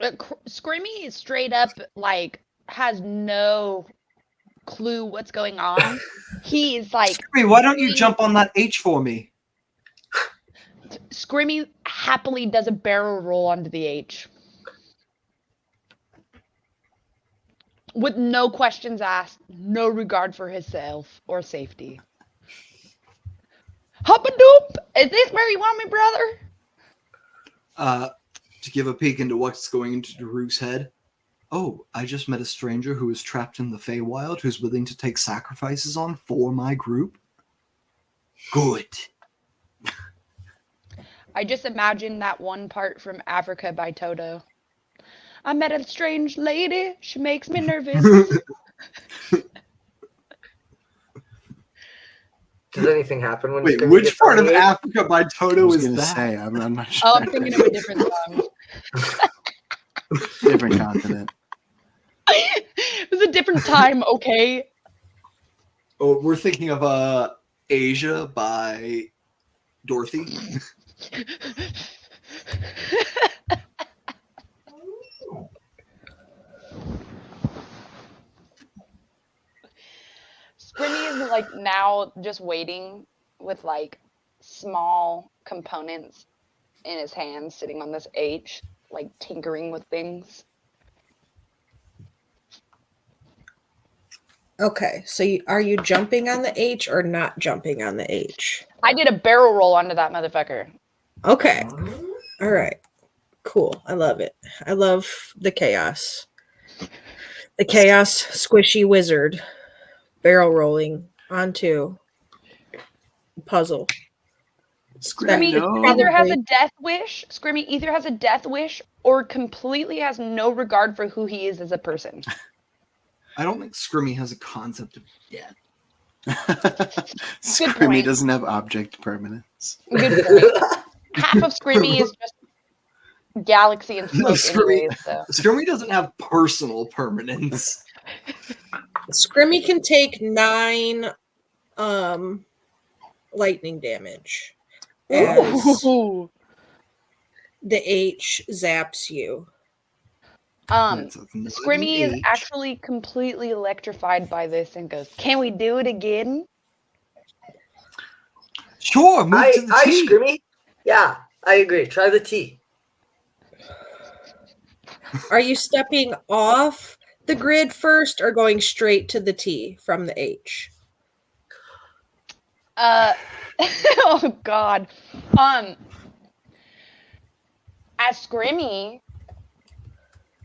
Scrimmy is straight up like has no clue what's going on. He's like, Scrimmy, why don't you jump on that H for me? Scrimmy happily does a barrel roll onto the H. With no questions asked, no regard for himself or safety. Hop-a-doop! Is this where you want me, brother? To give a peek into what's going into Daruk's head. Oh, I just met a stranger who is trapped in the Feywild who's willing to take sacrifices on for my group. Good. I just imagine that one part from Africa by Toto. I met a strange lady. She makes me nervous. Does anything happen when Wait, Scrimmy which gets part on of the H? Africa by Toto is gonna that? say, I'm not sure. Oh, I'm thinking of a different song. Different continent. It was a different time, okay? Oh, we're thinking of Asia by Dorothy. Scrimmy is like now just waiting with like small components in his hands, sitting on this H, like tinkering with things. Okay, so are you jumping on the H or not jumping on the H? I did a barrel roll onto that motherfucker. Okay. All right. Cool. I love it. I love the chaos. The chaos squishy wizard barrel rolling onto puzzle. Scrimmy No. either has a death wish. Scrimmy either has a death wish or completely has no regard for who he is as a person. I don't think Scrimmy has a concept of death. Scrimmy point. doesn't have object permanence. Good point. Half of Scrimmy is just galaxy and smoke anyways, so. Scrimmy doesn't have personal permanence. Scrimmy can take 9 lightning damage. As Ooh. the H zaps you. That's a Scrimmy is H. actually completely electrified by this and goes, "Can we do it again?" Sure, move to the T. Scrimmy. Yeah, I agree. Try the T. Are you stepping off the grid first or going straight to the T from the H? Oh God. As Scrimmy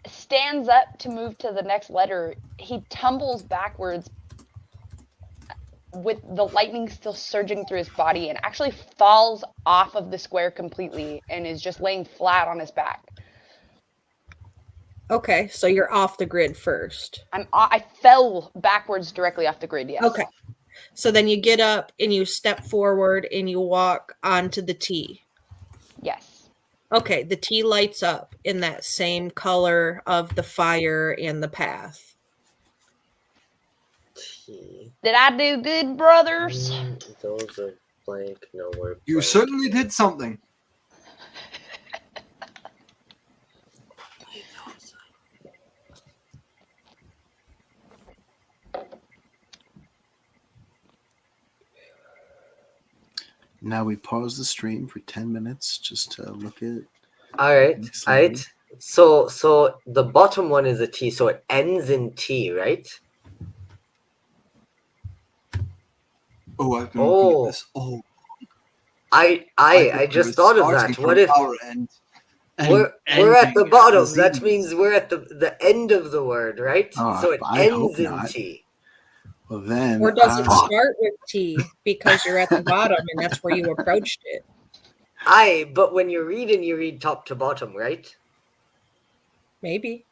stands up to move to the next letter, he tumbles backwards with the lightning still surging through his body and actually falls off of the square completely and is just laying flat on his back. Okay, so you're off the grid first. I fell backwards directly off the grid, yes. Okay. So then you get up and you step forward and you walk onto the T. Yes. Okay, the T lights up in that same color of the fire and the path. T. Did I do good, brothers? Those are blank. No more. You blank. certainly did something. Now we pause the stream for 10 minutes just to look at. All right. Next All right. So the bottom one is a T, so it ends in T, right? Oh, I've been looking Oh. at this. Oh, I just thought of that. What if we're at the bottom? That means we're at the end of the word, right? Oh, so it I hope ends in not. T. Well, then. Or does it start with T because you're at the bottom and that's where you approached it? But when you're reading, you read top to bottom, right? Maybe.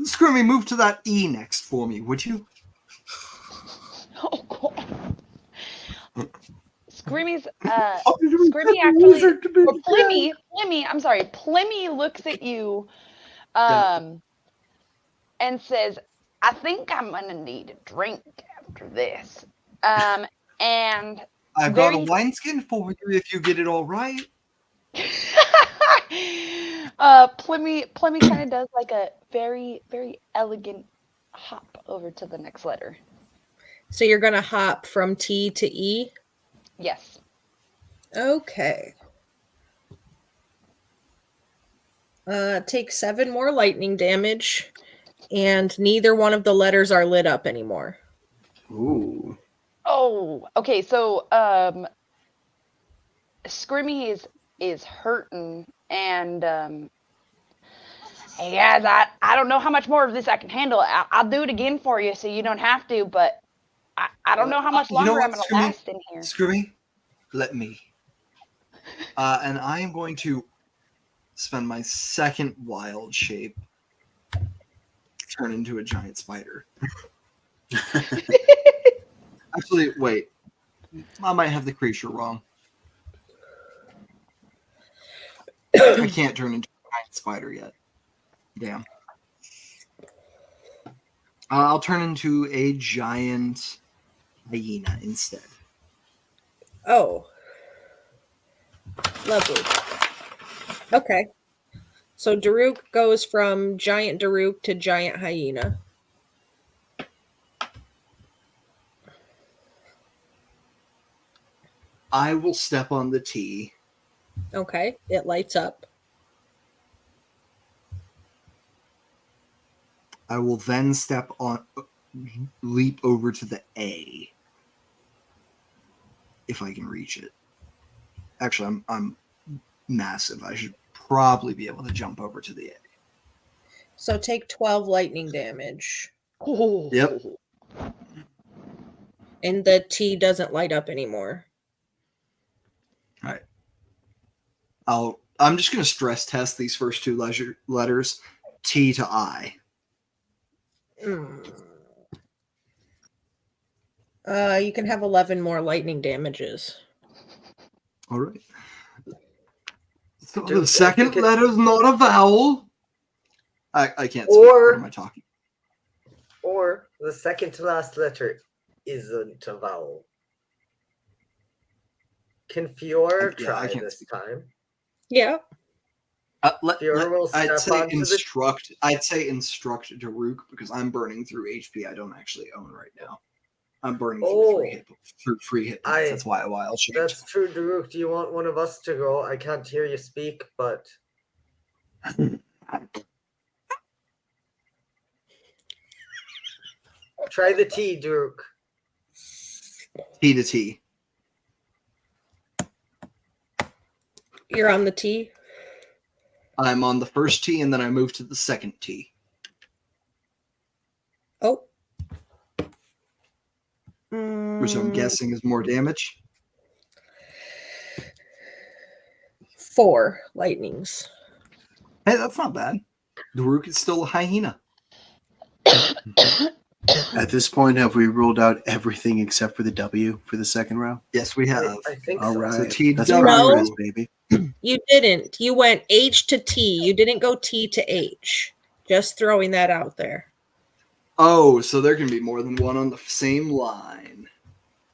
Scrimmy, move to that E next for me, would you? Oh god. Screamy's Oh, you Scrimmy said actually wizard to me or again. Plimmy, I'm sorry, Plimmy looks at you Yeah. and says, I think I'm gonna need a drink after this. And I've got a very wineskin for you if you get it all right. Plimmy kind of does like a very, very elegant hop over to the next letter. So you're gonna hop from T to E? Yes. Okay. Take 7 more lightning damage, and neither one of the letters are lit up anymore. Ooh. Oh, okay. So Scrimmy is hurting, and hey guys, I don't know how much more of this I can handle. I'll do it again for you, so you don't have to. But I don't know how much You know longer what, I'm gonna Scrimmy? last in here. Scrimmy, let me. And I am going to spend my second wild shape, turn into a giant spider. Actually, wait. I might have the creature wrong. I can't turn into a giant spider yet. Damn. I'll turn into a giant hyena instead. Oh. Lovely. Okay. So Daruk goes from giant Daruk to giant hyena. I will step on the T. Okay. It lights up. I will then leap over to the A. If I can reach it. Actually, I'm massive. I should probably be able to jump over to the A. So take 12 lightning damage. Oh. Yep. And the T doesn't light up anymore. All right. I'm just going to stress test these first two letters, T to I. You can have 11 more lightning damages. All right. So the second letter is not a vowel. I can't speak. What am I talking? Or the second to last letter isn't a vowel. Can Fior try this time? Yeah. Fior will I'd step say onto instruct. I'd say instruct Daruk because I'm burning through HP I don't actually own right now. I'm burning through free hit points. That's why a wild shape. That's true, Daruk. Do you want one of us to go? I can't hear you speak, but try the T, Daruk. T to T. You're on the T? I'm on the first T and then I move to the second T. Oh. Which I'm guessing is more damage. 4 lightnings. Hey, that's not bad. Daruk is still a hyena. At this point, have we ruled out everything except for the W for the second round? Yes, we have. I think All so. right. So T That's W. progress, baby. You didn't. You went H to T. You didn't go T to H. Just throwing that out there. Oh, so there can be more than one on the same line.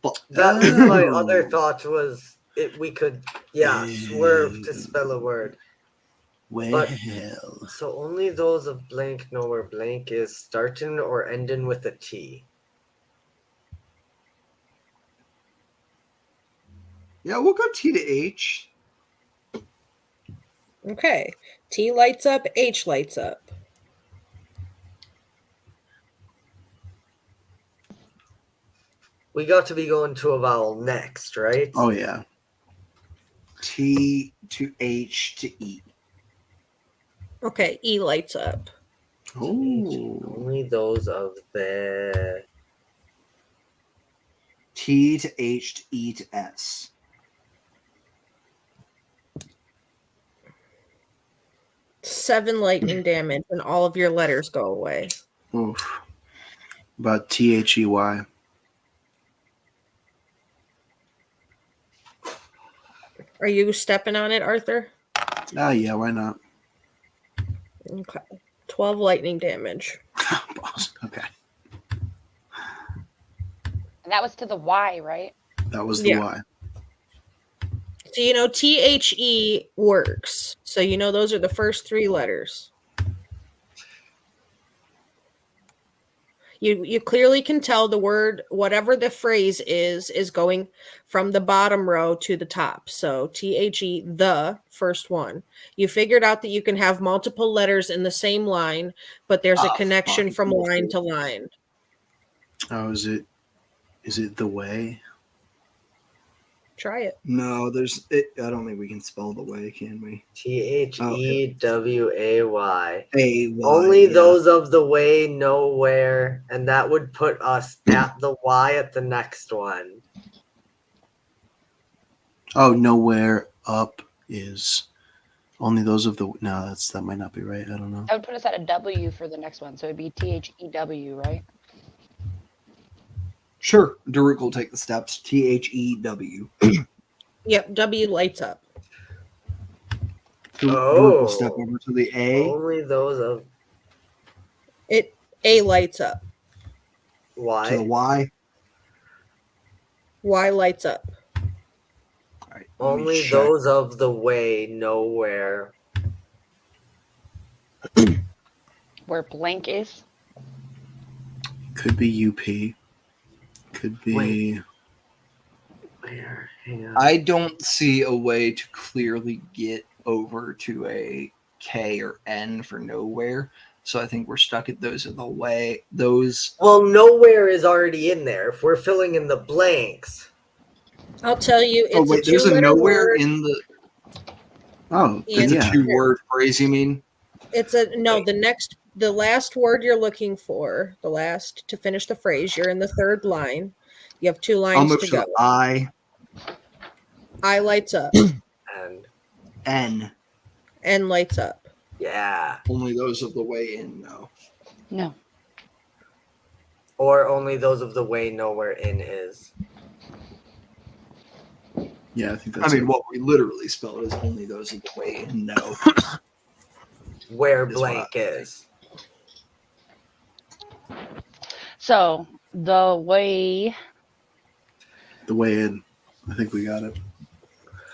But That was my other thought was we could swerve to spell a word. Well, So only those of blank know where blank is, starting or ending with a T. yeah, we'll go T to H. Okay. T lights up, H lights up. We got to be going to a vowel next, right? oh yeah. T to H to E. Okay, E lights up. Oh, Only those of the T to H to E to S. 7 lightning damage, and all of your letters go away. Oof. About THEY. Are you stepping on it, Arthur? Ah, yeah, why not? Okay. 12 lightning damage. Okay. And that was to the Y, right? That was the Yeah. Y. So you know THE works. So you know those are the first 3 letters. You clearly can tell the word, whatever the phrase is going from the bottom row to the top. So THE, the first one. You figured out that you can have multiple letters in the same line, but there's a connection from line to line. Oh, is it the way? Try it. No, there's it. I don't think we can spell the way, can we? THEWAY. A Only those of the way nowhere, and that would put us at the Y at the next one. Oh, nowhere up is only those of the. No, that might not be right. I don't know. That would put us at a W for the next one. So it'd be THEW, right? Sure. Daruk will take the steps. THEW. Yep, W lights up. Daruk will step over to the A. Only those of A lights up. Y. To the Y. Y lights up. All right. let me Only check. those of the way nowhere. Where blank is. Could be UP. Could be. Wait. Where? Hang on. I don't see a way to clearly get over to a K or N for nowhere. So I think we're stuck at those are the way. Those. Well, nowhere is already in there. If we're filling in the blanks. I'll tell you, it's Oh wait, there's a 2-letter nowhere word. in the. Oh, Yeah. It's yeah. a 2-word phrase. You mean? It's the last word you're looking for, the last to finish the phrase. You're in the 3rd line. You have 2 I'll lines move to to go. the I. And lights up. N. N lights up. yeah. Only those of the way in. No. No. Or only those of the way nowhere in is. Yeah, I think I that's. mean, what we literally spelled is only those of the way in. No. Where Is what blank I is. So the way. the way in. I think we got it.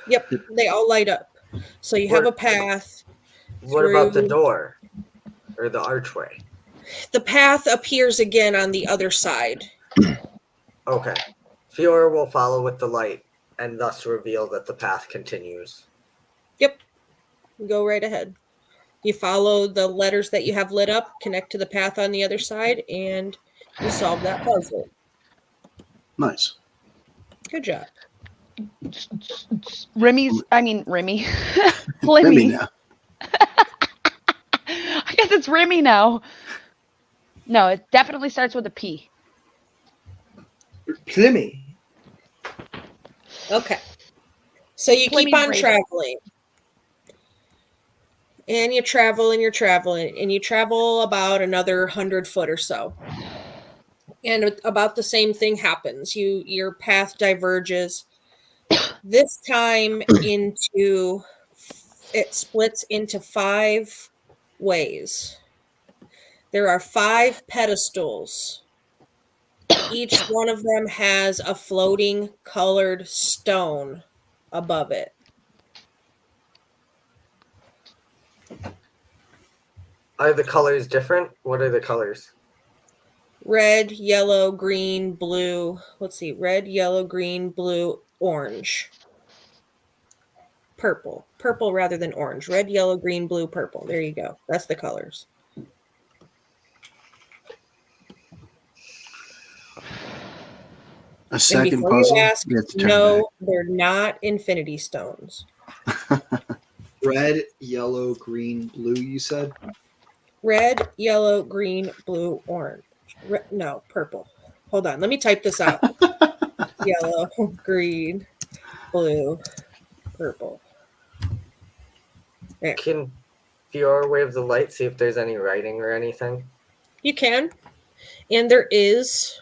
Yep, they all light up. So you have a path. What about the through- door? Or the archway? The path appears again on the other side. Okay. Fiora will follow with the light and thus reveal that the path continues. Yep. Go right ahead. You follow the letters that you have lit up, connect to the path on the other side, and you solve that puzzle. Nice. Good job. Remy. Remy Lemmy. now. I guess it's Remy now. No, it definitely starts with a P. Plymmy. Okay. So you keep Plymouth on Raven. traveling. And you travel and you're traveling. And you travel about another 100 foot or so. And about the same thing happens. Your path diverges. This time it splits into 5 ways. There are 5 pedestals. Each one of them has a floating colored stone above it. Are the colors different? What are the colors? Red, yellow, green, blue. Let's see. Red, yellow, green, blue, orange. Purple. Purple rather than orange. Red, yellow, green, blue, purple. There you go. That's the colors. A second before puzzle. you ask, You have to turn no, they're not infinity stones. Red, yellow, green, blue. You said. Red, yellow, green, blue, orange. No, purple. Hold on. Let me type this out. Yellow, green, blue, purple. There. Can Fiora waves the light, see if there's any writing or anything. You can. And there is.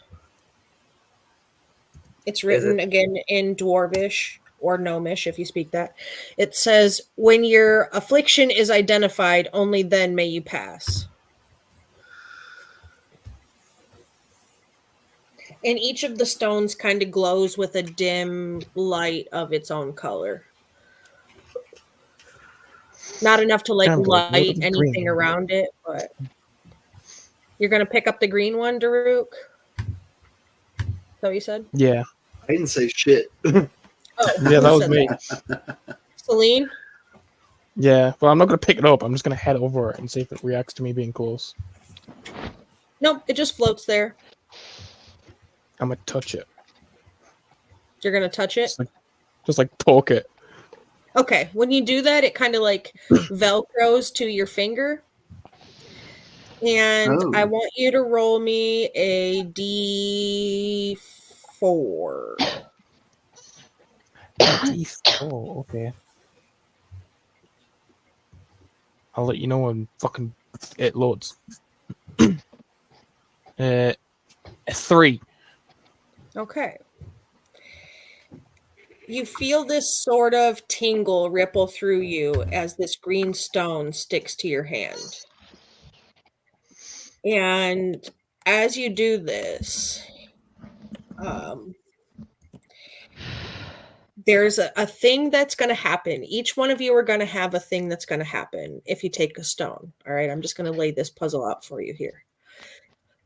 It's written again in Dwarvish or Gnomish, if you speak that. It says, when your affliction is identified, only then may you pass. And each of the stones kind of glows with a dim light of its own color. Not enough to like Sounds like light the anything green. around it, but you're gonna pick up the green one, Daruk? Is that what you said? Yeah. I didn't say shit. Oh, Yeah, that who was said me. that? Celine? Yeah. Well, I'm not gonna pick it up. I'm just gonna head over it and see if it reacts to me being close. Nope, it just floats there. I'm gonna touch it. You're gonna touch it? Just like poke it. Okay, when you do that, it kind of like velcros to your finger. And Oh. I want you to roll me a D4. Oh, okay. I'll let you know when fucking it loads. 3. Okay. You feel this sort of tingle ripple through you as this green stone sticks to your hand. And as you do this, there's a thing that's going to happen. Each one of you are going to have a thing that's going to happen if you take a stone. All right, I'm just going to lay this puzzle out for you here.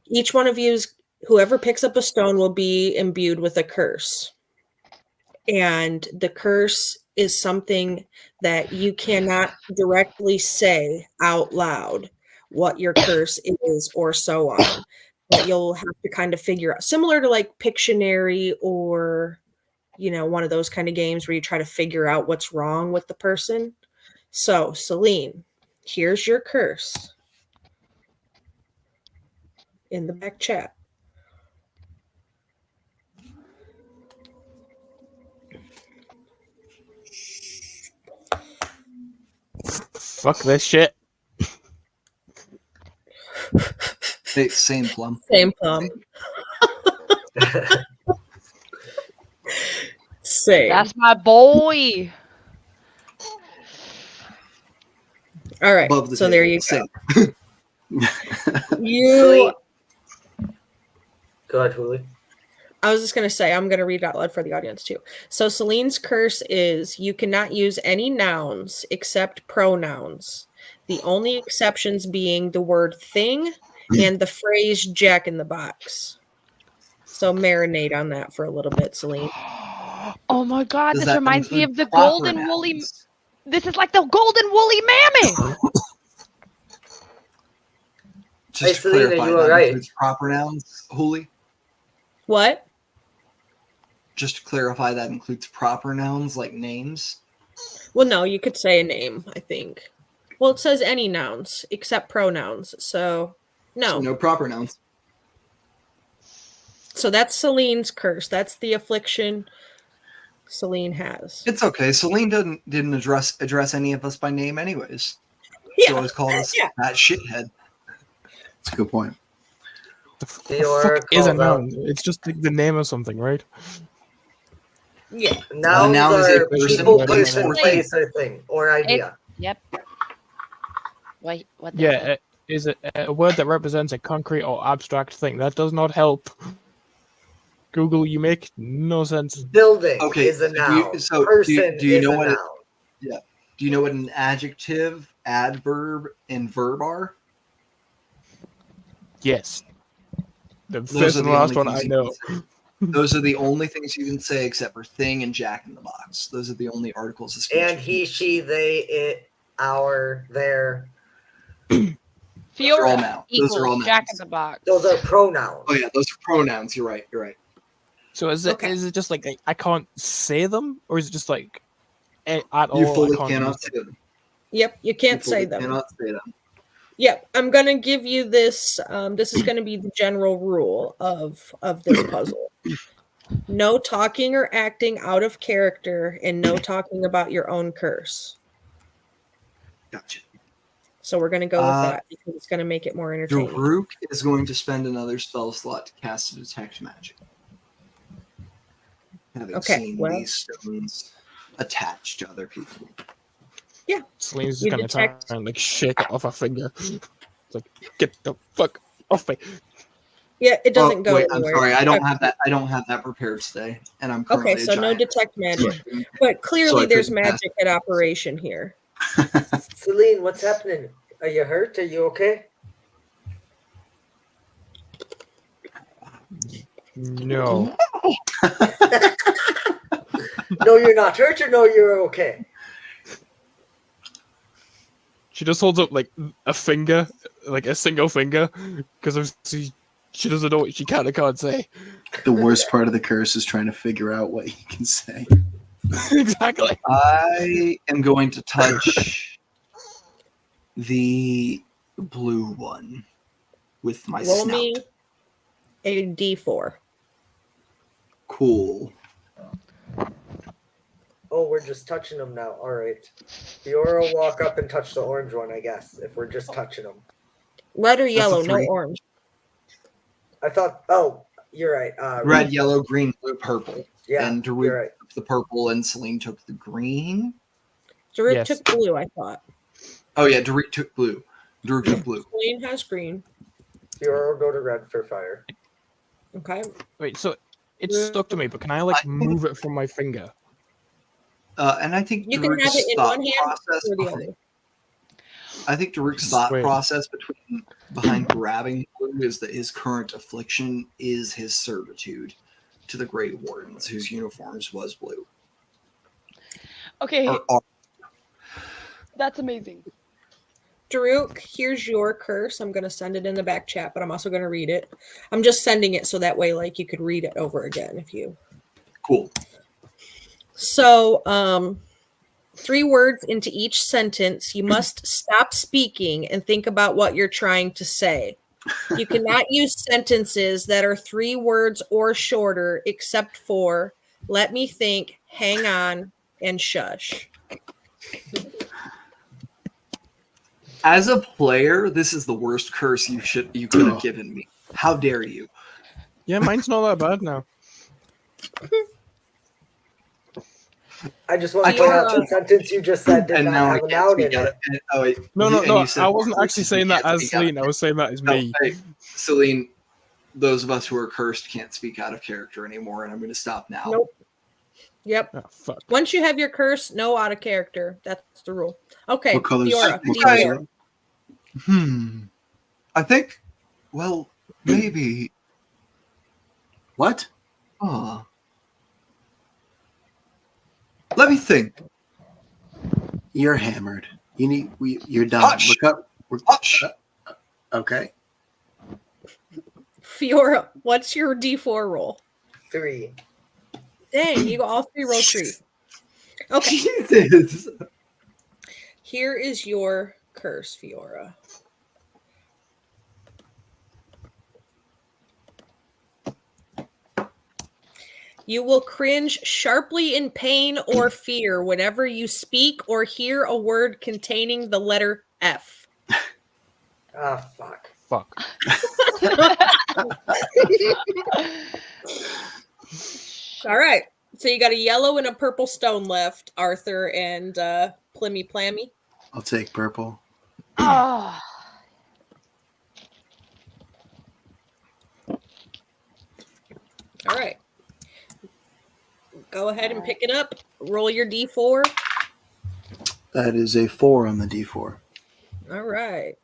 Each one of you's, whoever picks up a stone will be imbued with a curse. And the curse is something that you cannot directly say out loud what your curse is or so on. But you'll have to kind of figure out, similar to like Pictionary or, you know, one of those kind of games where you try to figure out what's wrong with the person. So, Celine, here's your curse in the back chat. Fuck this shit. Hey, same plum. Same plum. Same. That's my boy. All right. Above the So table. there you go. Same. You. Go ahead, Huli. I was just going to say, I'm going to read it out loud for the audience too. So Celine's curse is you cannot use any nouns except pronouns. The only exceptions being the word thing and the phrase Jack in the Box. So marinate on that for a little bit, Celine. Oh my god, Does this that reminds me include of the proper golden woolly. nouns? This is like the golden woolly mammoth. Just to Selena, clarify, you were that right. includes proper nouns, Holy? What? Just to clarify, that includes proper nouns like names? Well, no, you could say a name, I think. Well, it says any nouns except pronouns. So, no. So no proper nouns. So that's Celine's curse. That's the affliction Celine has. It's okay. Celine didn't address any of us by name anyways. She Yeah. always called us Yeah. that shithead. That's a good point. The Fiora fuck is a calls out. noun? It's just the name of something, right? Yeah. Nouns noun is a are person, people, but person, it's- place, or thing, or idea. Yep. Wait, what the Yeah. hell? Is it a word that represents a concrete or abstract thing? That does not help. Google, you make no sense. Building Okay, is a do noun. you- so do Person you is know a what it- noun. Do you know what an adjective, adverb, and verb are? Yes. The Those first are and the last only one I things you know. can say. Those are the only things you can say except for thing and Jack in the Box. Those are the only articles of speech. And he, she, they, it, our, their. Those are all Fiora nouns. Those are all equals Jack nouns. in the Box. Those are pronouns. Oh yeah, those are pronouns. You're right. You're right. So is it Okay. is it just like I can't say them, or is it just like at all? You fully I can't cannot use say them? them. Yep. You You can't fully say them. Cannot say them. Yep. I'm going to give you this. This is going to be the general rule of this puzzle. No talking or acting out of character, and no talking about your own curse. Gotcha. So we're going to go with that because it's going to make it more entertaining. Daruk is going to spend another spell slot to cast a detect magic. Having seen these stones attached to other people. Yeah. Celine's just gonna try and like shake it off her finger. It's like, get the fuck off me. Yeah, it doesn't go anywhere. I'm sorry, I don't have that. I don't have that prepared today, and I'm currently so no detect magic. But clearly, there's magic at operation here. Celine, what's happening? Are you hurt? Are you okay? No. No, you're not hurt, or no, you're okay. She just holds up like a finger, like a single finger, because she doesn't know what she can or can't say. The worst part of the curse is trying to figure out what he can say. Exactly. I am going to touch the blue one with my Roll snout. me a d4. Cool. Oh, we're just touching them now. All right. Fiora will walk up and touch the orange one, I guess, if we're just touching them. Letter yellow, no orange. I thought, oh, you're right. Red, yellow, green, blue, purple. Yeah, and you're Daruk right. took the purple and Celine took the green. Daruk took blue, I thought. Oh, yeah, Daruk took blue. Daruk took blue. Celine has green. Fiora will go to red for fire. Okay. Wait, so it's stuck to me, but can I like move it from my finger? And I think you can have it in one hand or the other. I think Daruk's thought process behind grabbing blue is that his current affliction is his servitude to the Great Wardens, whose uniforms was blue. Okay. That's amazing. Daruk, here's your curse. I'm going to send it in the back chat, but I'm also going to read it. I'm just sending it so that way, like, you could read it over again if you... Cool. So, 3 words into each sentence. You must stop speaking and think about what you're trying to say. You cannot use sentences that are 3 words or shorter, except for let me think, hang on, and shush. As a player, this is the worst curse you could have given me. How dare you? Yeah, mine's not that bad now. I just want to point out the sentence you just said did not have a noun in it. No. I wasn't actually saying that as Celine. I was saying that as me. Hey, Celine, those of us who are cursed can't speak out of character anymore, and I'm going to stop now. Nope. Yep. Oh, fuck. Once you have your curse, no out of character. That's the rule. Okay, What colors? Fiora. I think, well, maybe. What? Let me think. You're hammered. You're done. Hush. Look up. Hush. Okay. Fiora, what's your D4 roll? 3. Dang, you all 3 roll 3. Okay. Jesus. Here is your curse, Fiora. You will cringe sharply in pain or fear whenever you speak or hear a word containing the letter F. Ah, fuck. Fuck. All right. So you got a yellow and a purple stone left, Arthur and Plimmy Plammy. I'll take purple. Oh. All right. Go ahead and pick it up. Roll your D4. That is a 4 on the D4. All right.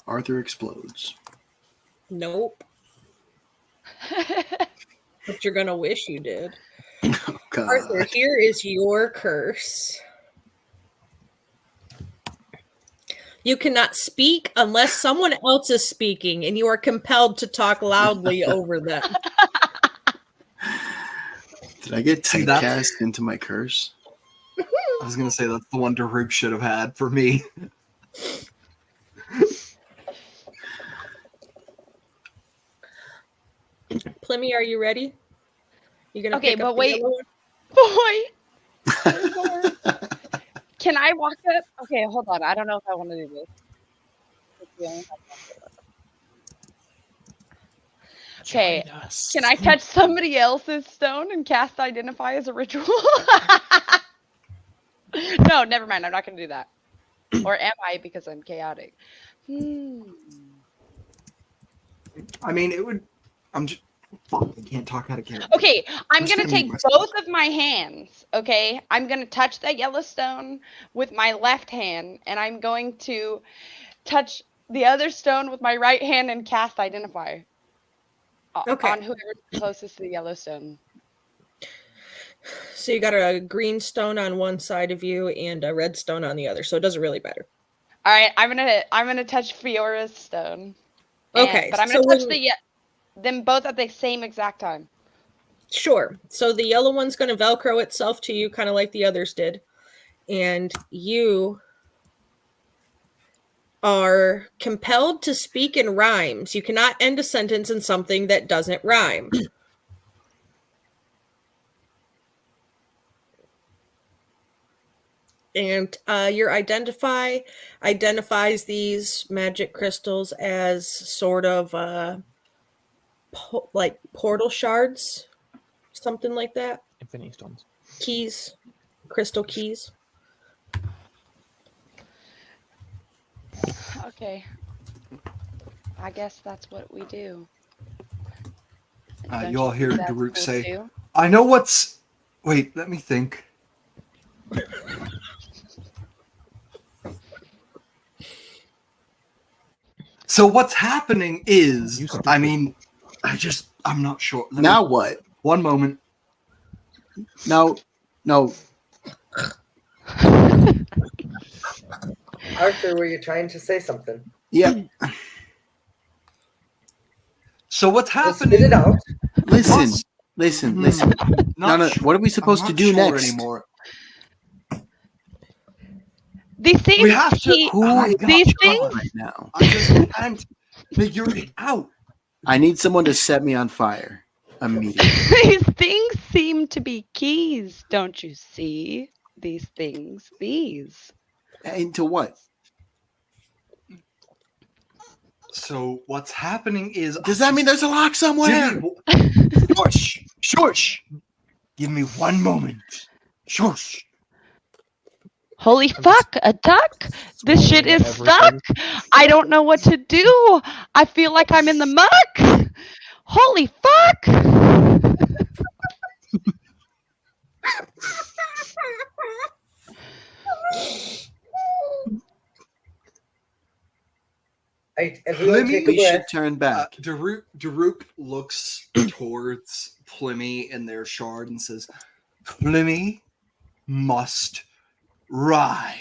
Arthur explodes. Nope. But you're going to wish you did. Oh, God. Arthur, here is your curse. You cannot speak unless someone else is speaking, and you are compelled to talk loudly over them. Did I get typecast into my curse? I was going to say that's the one Daruk should have had for me. Plimmy, are you ready? You gonna Okay, pick up but the wait. yellow one? Boy. Can Can I walk up? Okay, hold on. I don't know if I want to do this. Okay. Join us. Can I touch somebody else's stone and cast identify as a ritual? No, never mind. I'm not going to do that. Or am I because I'm chaotic? I mean, it would. I'm just. Fuck, I can't talk out of character. Okay, I'm just going to gonna take mute myself. both of my hands, okay? I'm going to touch that yellow stone with my left hand, and I'm going to touch the other stone with my right hand and cast identify Okay. on whoever's closest to the yellow stone. So you got a green stone on one side of you and a red stone on the other, so it doesn't really matter. All right, I'm gonna touch Fiora's stone. Okay, But I'm gonna so touch them both at the same exact time. Sure. So the yellow one's going to Velcro itself to you, kind of like the others did. And you are compelled to speak in rhymes. You cannot end a sentence in something that doesn't rhyme. And your identify identifies these magic crystals as sort of like portal shards, something like that. Infinity Stones. Keys, crystal keys. Okay. I guess that's what we do. You all hear think that's Daruk cool say, too? I know what's. Wait, let me think. So what's happening is, I mean, I'm not sure. Now what? One moment. No. Arthur, were you trying to say something? Yeah. So what's Just happening? spit it out. Listen. Not No. sure- What are we supposed I'm to not do sure next? Anymore. These things. We have to. Who Oh my is God, these God, things. right now? I just can't figure it out. I need someone to set me on fire immediately. These things seem to be keys, don't you see? These things. These. Into what? So what's happening is. Does that mean there's a lock somewhere? Shush. Give me one moment. Shush. Holy fuck, a duck? This shit is Everything. stuck. I don't know what to do. I feel like I'm in the muck. Holy fuck. Everyone take a We should breath. turn back. Daruk looks towards Plimmy and their shard and says, Plimmy must rhyme.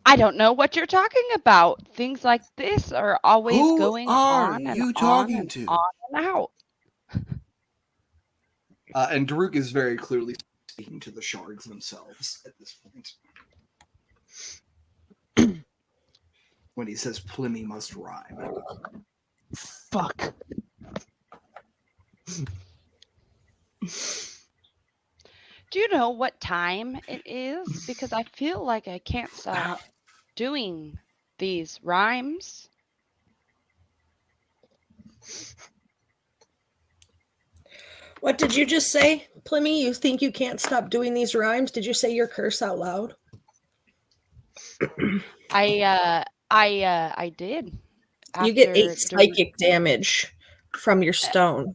I don't know what you're talking about. Things like this are always Who going are on and you on talking and to? on and out. And Daruk is very clearly speaking to the shards themselves at this point. When he says Plimmy must rhyme. Fuck. Do you know what time it is? Because I feel like I can't stop doing these rhymes. What did you just say, Plimmy? You think you can't stop doing these rhymes? Did you say your curse out loud? I did. You get 8 After psychic damage from your stone.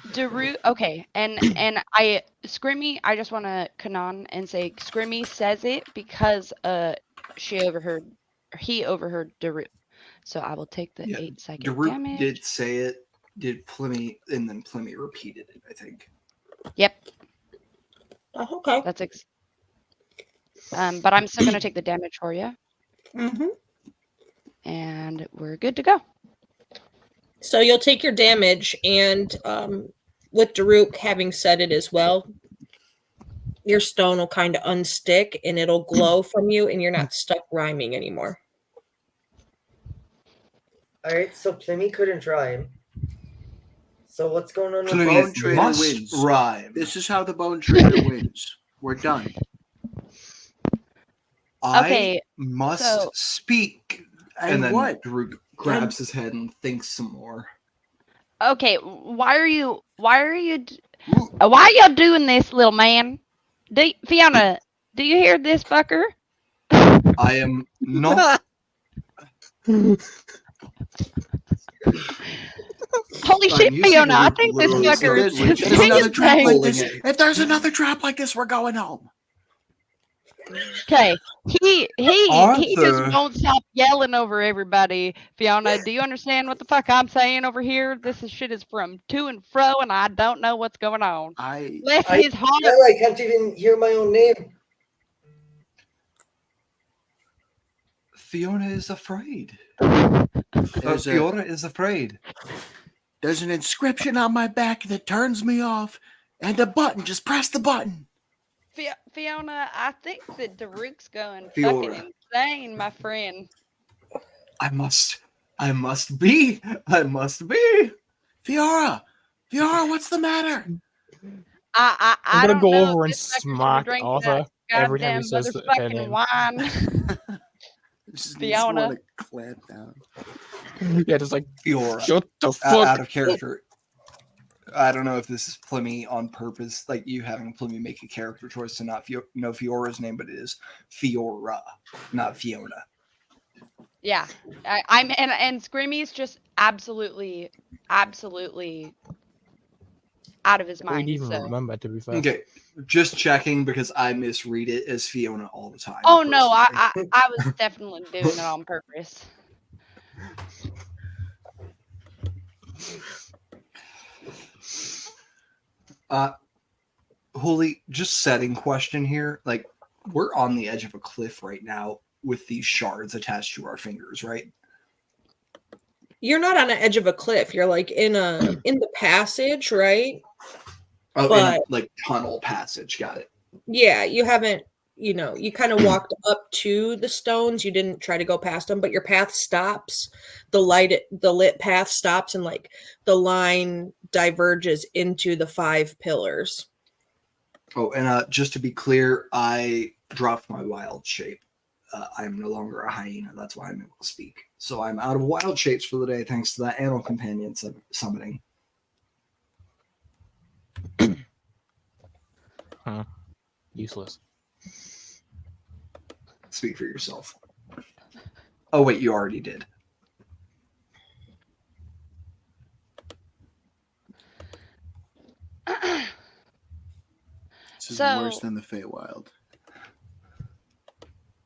Daruk, okay, and Scrimmy, I just want to canon and say Scrimmy says it because he overheard Daruk, so I will take the 8 psychic Daruk damage. did say it, did Plimmy, and then Plimmy repeated it, I think. Yep, Oh, okay. that's but I'm still gonna take the damage for you, Mm-hmm. and we're good to go. So you'll take your damage, and with Daruk having said it as well, your stone will kind of unstick, and it'll glow from you, and you're not stuck rhyming anymore. All right, so Plimmy couldn't rhyme. So what's going on with Bone Plimmy Trader must wins. rhyme. This is how the Bone Trader wins. We're done. Okay, I must so- speak. And then what? Druk grabs his head and thinks some more. Okay, why are y'all doing this, little man? Fiona, do you hear this fucker? I am not. Holy I'm shit, using Fiona! I Rook think this literally, fucker so is like, just just doing another his trap thing. like pulling this. it. If there's another trap like this, we're going home. Okay, he just Arthur. won't stop yelling over everybody. Fiona, do you understand what the fuck I'm saying over here? Shit is from to and fro, and I don't know what's going on. Bless his heart. I can't even hear my own name. Fiona is afraid. There's Fiona is afraid. There's an inscription on my back that turns me off, and a button. Just press the button. Fiona, I think that Daruk's going Fiora. fucking insane, my friend. I must be. Fiora, what's the matter? I I'm gonna don't go know over if and this fucker's gonna smack drink Arthur that every time goddamn he says her motherfucking name. wine. Just Fiona. want to clamp down. Yeah, just like Fiora. shut the fuck. Out of character. I don't know if this is Plummy on purpose, like you having Plummy make a character choice to not know Fiora's name, but it is Fiora, not Fiona. Yeah, I'm and Screamy's just absolutely out of his I mind. wouldn't even So. remember, to be fair. Okay, just checking because I misread it as Fiona all the time. Oh no, personally. I was definitely doing it on purpose. Holy, just setting question here. Like, we're on the edge of a cliff right now with these shards attached to our fingers, right? You're not on the edge of a cliff. You're like in the passage, right? Oh, But- in, like tunnel passage. Got it. Yeah, you haven't, you kind of walked up to the stones. You didn't try to go past them, but your path stops. The lit path stops, and like the line diverges into the 5 pillars. Oh, and just to be clear, I dropped my wild shape. I'm no longer a hyena. That's why I'm able to speak. So I'm out of wild shapes for the day, thanks to that animal companion summoning. Useless. Speak for yourself. Oh wait, you already did. This is So- worse than the Feywild.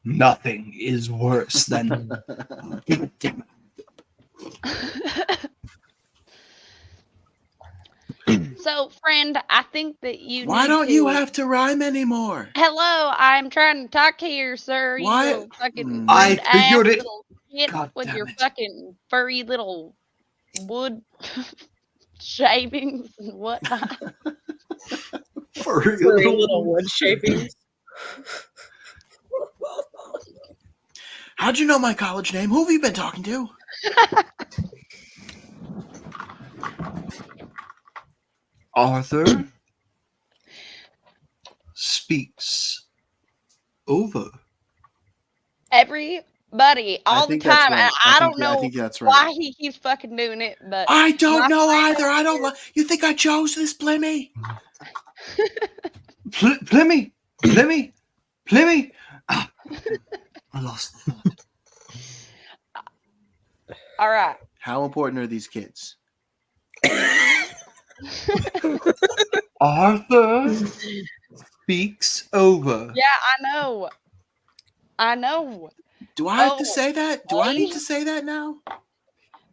Nothing is worse than. God damn it. So, friend, I think that you. Why need don't to... you have to rhyme anymore? Hello, I'm trying to talk here, sir. Why- You little fucking I rude figured ass it. little shit God with damn your it. fucking furry little wood shavings and whatnot. Furry Furry little- little wood shapings. How'd you know my college name? Who have you been talking to? Arthur speaks over. Everybody, all the think that's time. right. And I don't I know think that's right. why he keeps fucking doing it, but I don't My know friend either. I don't. You think I chose this, Blimmy? Plummy. Ah, I lost the thought. all right. How important are these kids? Arthur speaks over. Yeah, I know. Do I have to Oh, say that? Do I need please. to say that now?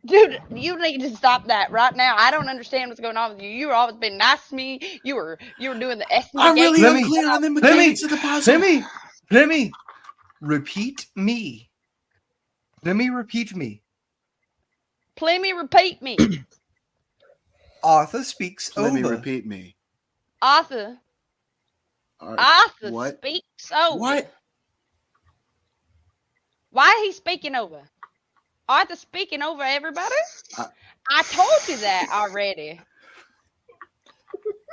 Dude, you need to stop that right now. I don't understand what's going on with you. You were always been nice to me. You were doing the S. I'm really Let me- unclear on the let me- mechanics of the puzzle. Plummy. Repeat me. Let me repeat me. Play me, repeat me. Arthur speaks Let me over. repeat me. Arthur. All Arthur What? speaks over. What? Why he speaking over? Arthur speaking over everybody? I- I told you that already.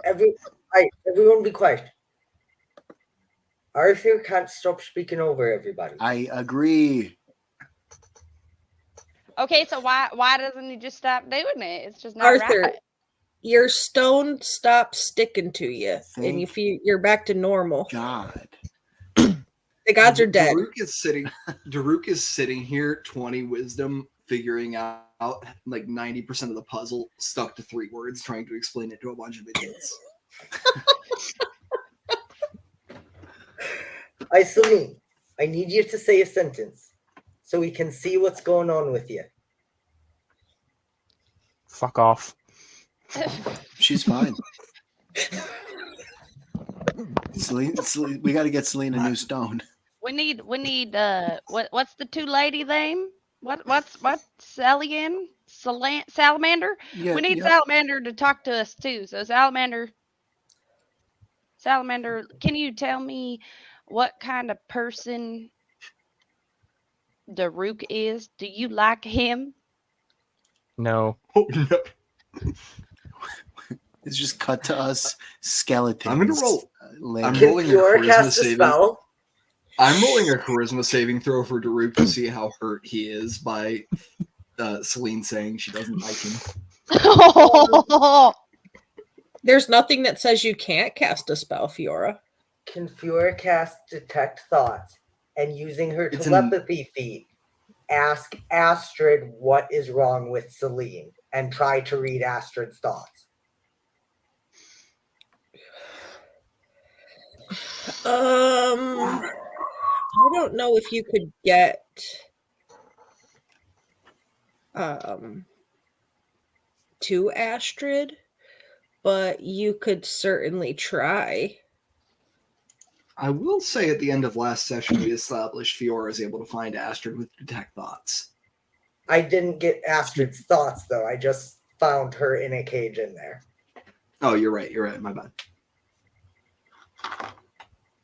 Everyone be quiet. Arthur can't stop speaking over everybody. I agree. Okay, so why doesn't he just stop doing it? It's just not Arthur, right. your stone stops sticking to you, and you Thank feel you're back to normal. God. The gods are dead. Daruk is sitting here, 20 wisdom, figuring out like 90% of the puzzle, stuck to 3 words, trying to explain it to a bunch of idiots. Celine, I need you to say a sentence so we can see what's going on with you. Fuck off. She's fine. Celine, we got to get Celine a new stone. We need what's the 2 lady name? What's Salamander? Salamander? Yeah, We need yeah. Salamander to talk to us too. So Salamander, can you tell me what kind of person Daruk is? Do you like him? No. Oh, no. It's just cut to us skeletons. I'm gonna roll. I'm Can rolling a Fiora charisma cast a saving. spell? I'm rolling a charisma saving throw for Daruk to see how hurt he is by Celine saying she doesn't like him. There's nothing that says you can't cast a spell, Fiora. Can Fiora cast Detect Thoughts and using her It's telepathy feat, ask Astrid what is wrong with Celine and try to read Astrid's thoughts? I don't know if you could get to Astrid, but you could certainly try. I will say at the end of last session, we established Fiora is able to find Astrid with Detect Thoughts. I didn't get Astrid's thoughts, though. I just found her in a cage in there. Oh, you're right. My bad.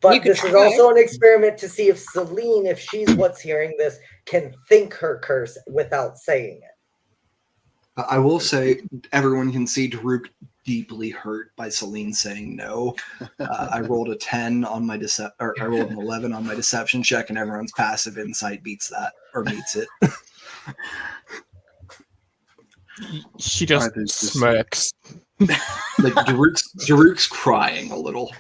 But could this is try. also an experiment to see if Celine, if she's what's hearing this, can think her curse without saying it. I will say everyone can see Daruk deeply hurt by Celine saying no. I rolled a 10 on my I rolled an 11 on my deception check, and everyone's passive insight beats that or meets it. She just Arthur's just- smirks. Like Daruk's crying a little.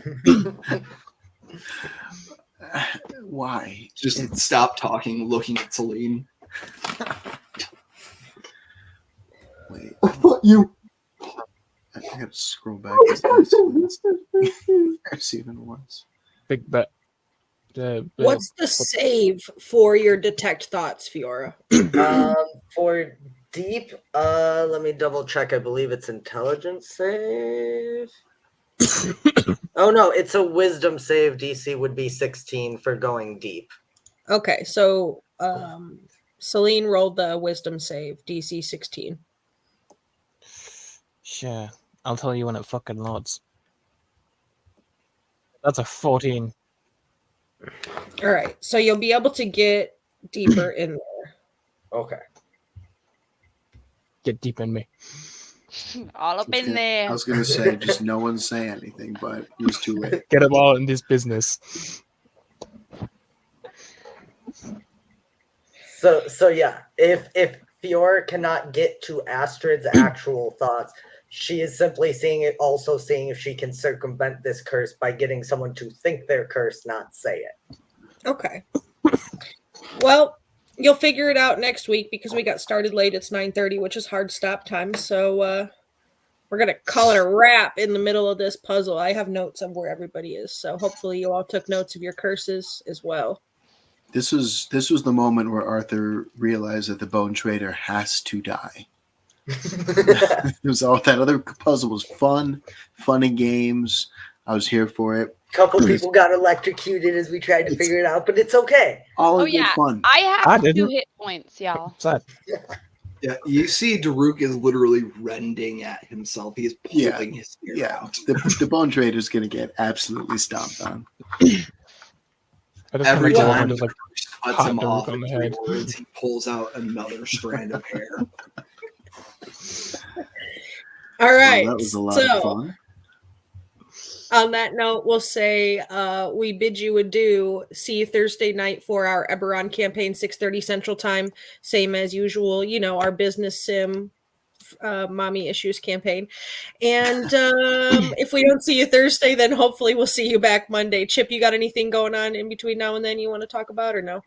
Why? Just stop talking, looking at Celine. Wait, You. I gotta scroll back. There's even once. Big bet. What's the save for your Detect Thoughts, Fiora? For deep, let me double check. I believe it's intelligence save. Oh no, it's a wisdom save. DC would be 16 for going deep. Okay, so Celine rolled the wisdom save, DC 16. Sure. I'll tell you when it fucking loads. That's a 14. All right, so you'll be able to get deeper in there. Okay. Get deep in me. All up in I there. was gonna say just no one say anything, but it was too late. Get them all in this business. So yeah, if Fiora cannot get to Astrid's actual thoughts, she is simply seeing if she can circumvent this curse by getting someone to think their curse, not say it. Okay. Well, you'll figure it out next week because we got started late. It's 9:30, which is hard stop time. So we're gonna call it a wrap in the middle of this puzzle. I have notes of where everybody is, so hopefully you all took notes of your curses as well. This was the moment where Arthur realized that the Bone Trader has to die. It was all that other puzzle was fun and games. I was here for it. Couple people got electrocuted as we tried to figure it out, but it's okay. All Oh in good yeah, fun. I I have 2 didn't. hit points, y'all. What's that? Yeah, you see Daruk is literally rending at himself. He is pulling his ear Yeah, out. the Bone Trader's gonna get absolutely stomped on. Every Well, time just like cuts hot him Daruk off on in the 3 head. words, he pulls out another strand of hair. All right. Well, that was a lot so of fun. On that note, we'll say we bid you adieu. See you Thursday night for our Eberron campaign, 6:30 Central Time. Same as usual, you know, our business sim mommy issues campaign. And if we don't see you Thursday, then hopefully we'll see you back Monday. Chip, you got anything going on in between now and then you want to talk about or no?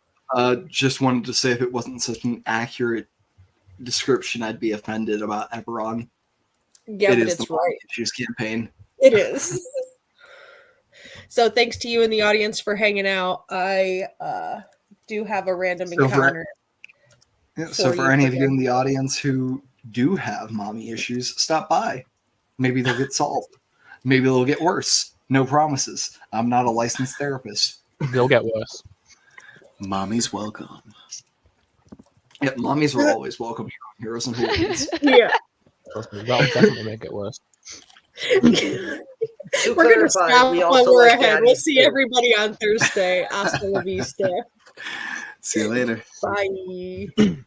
Just wanted to say if it wasn't such an accurate description, I'd be offended about Eberron. Yeah, It but is it's the right. issues campaign. It is. So thanks to you in the audience for hanging out. I do have a random encounter. So for any of you in the audience who do have mommy issues, stop by. Maybe they'll get solved. Maybe they'll get worse. No promises. I'm not a licensed therapist. They'll get worse. Mommy's welcome. Yeah, mommies are always welcome here on Heroes and Hooligans. Yeah. Trust me, that'll definitely make it worse. To We're going to clarify, stop we when also we're like ahead. daddies We'll see too. everybody on Thursday. Hasta la vista. See you later. Bye.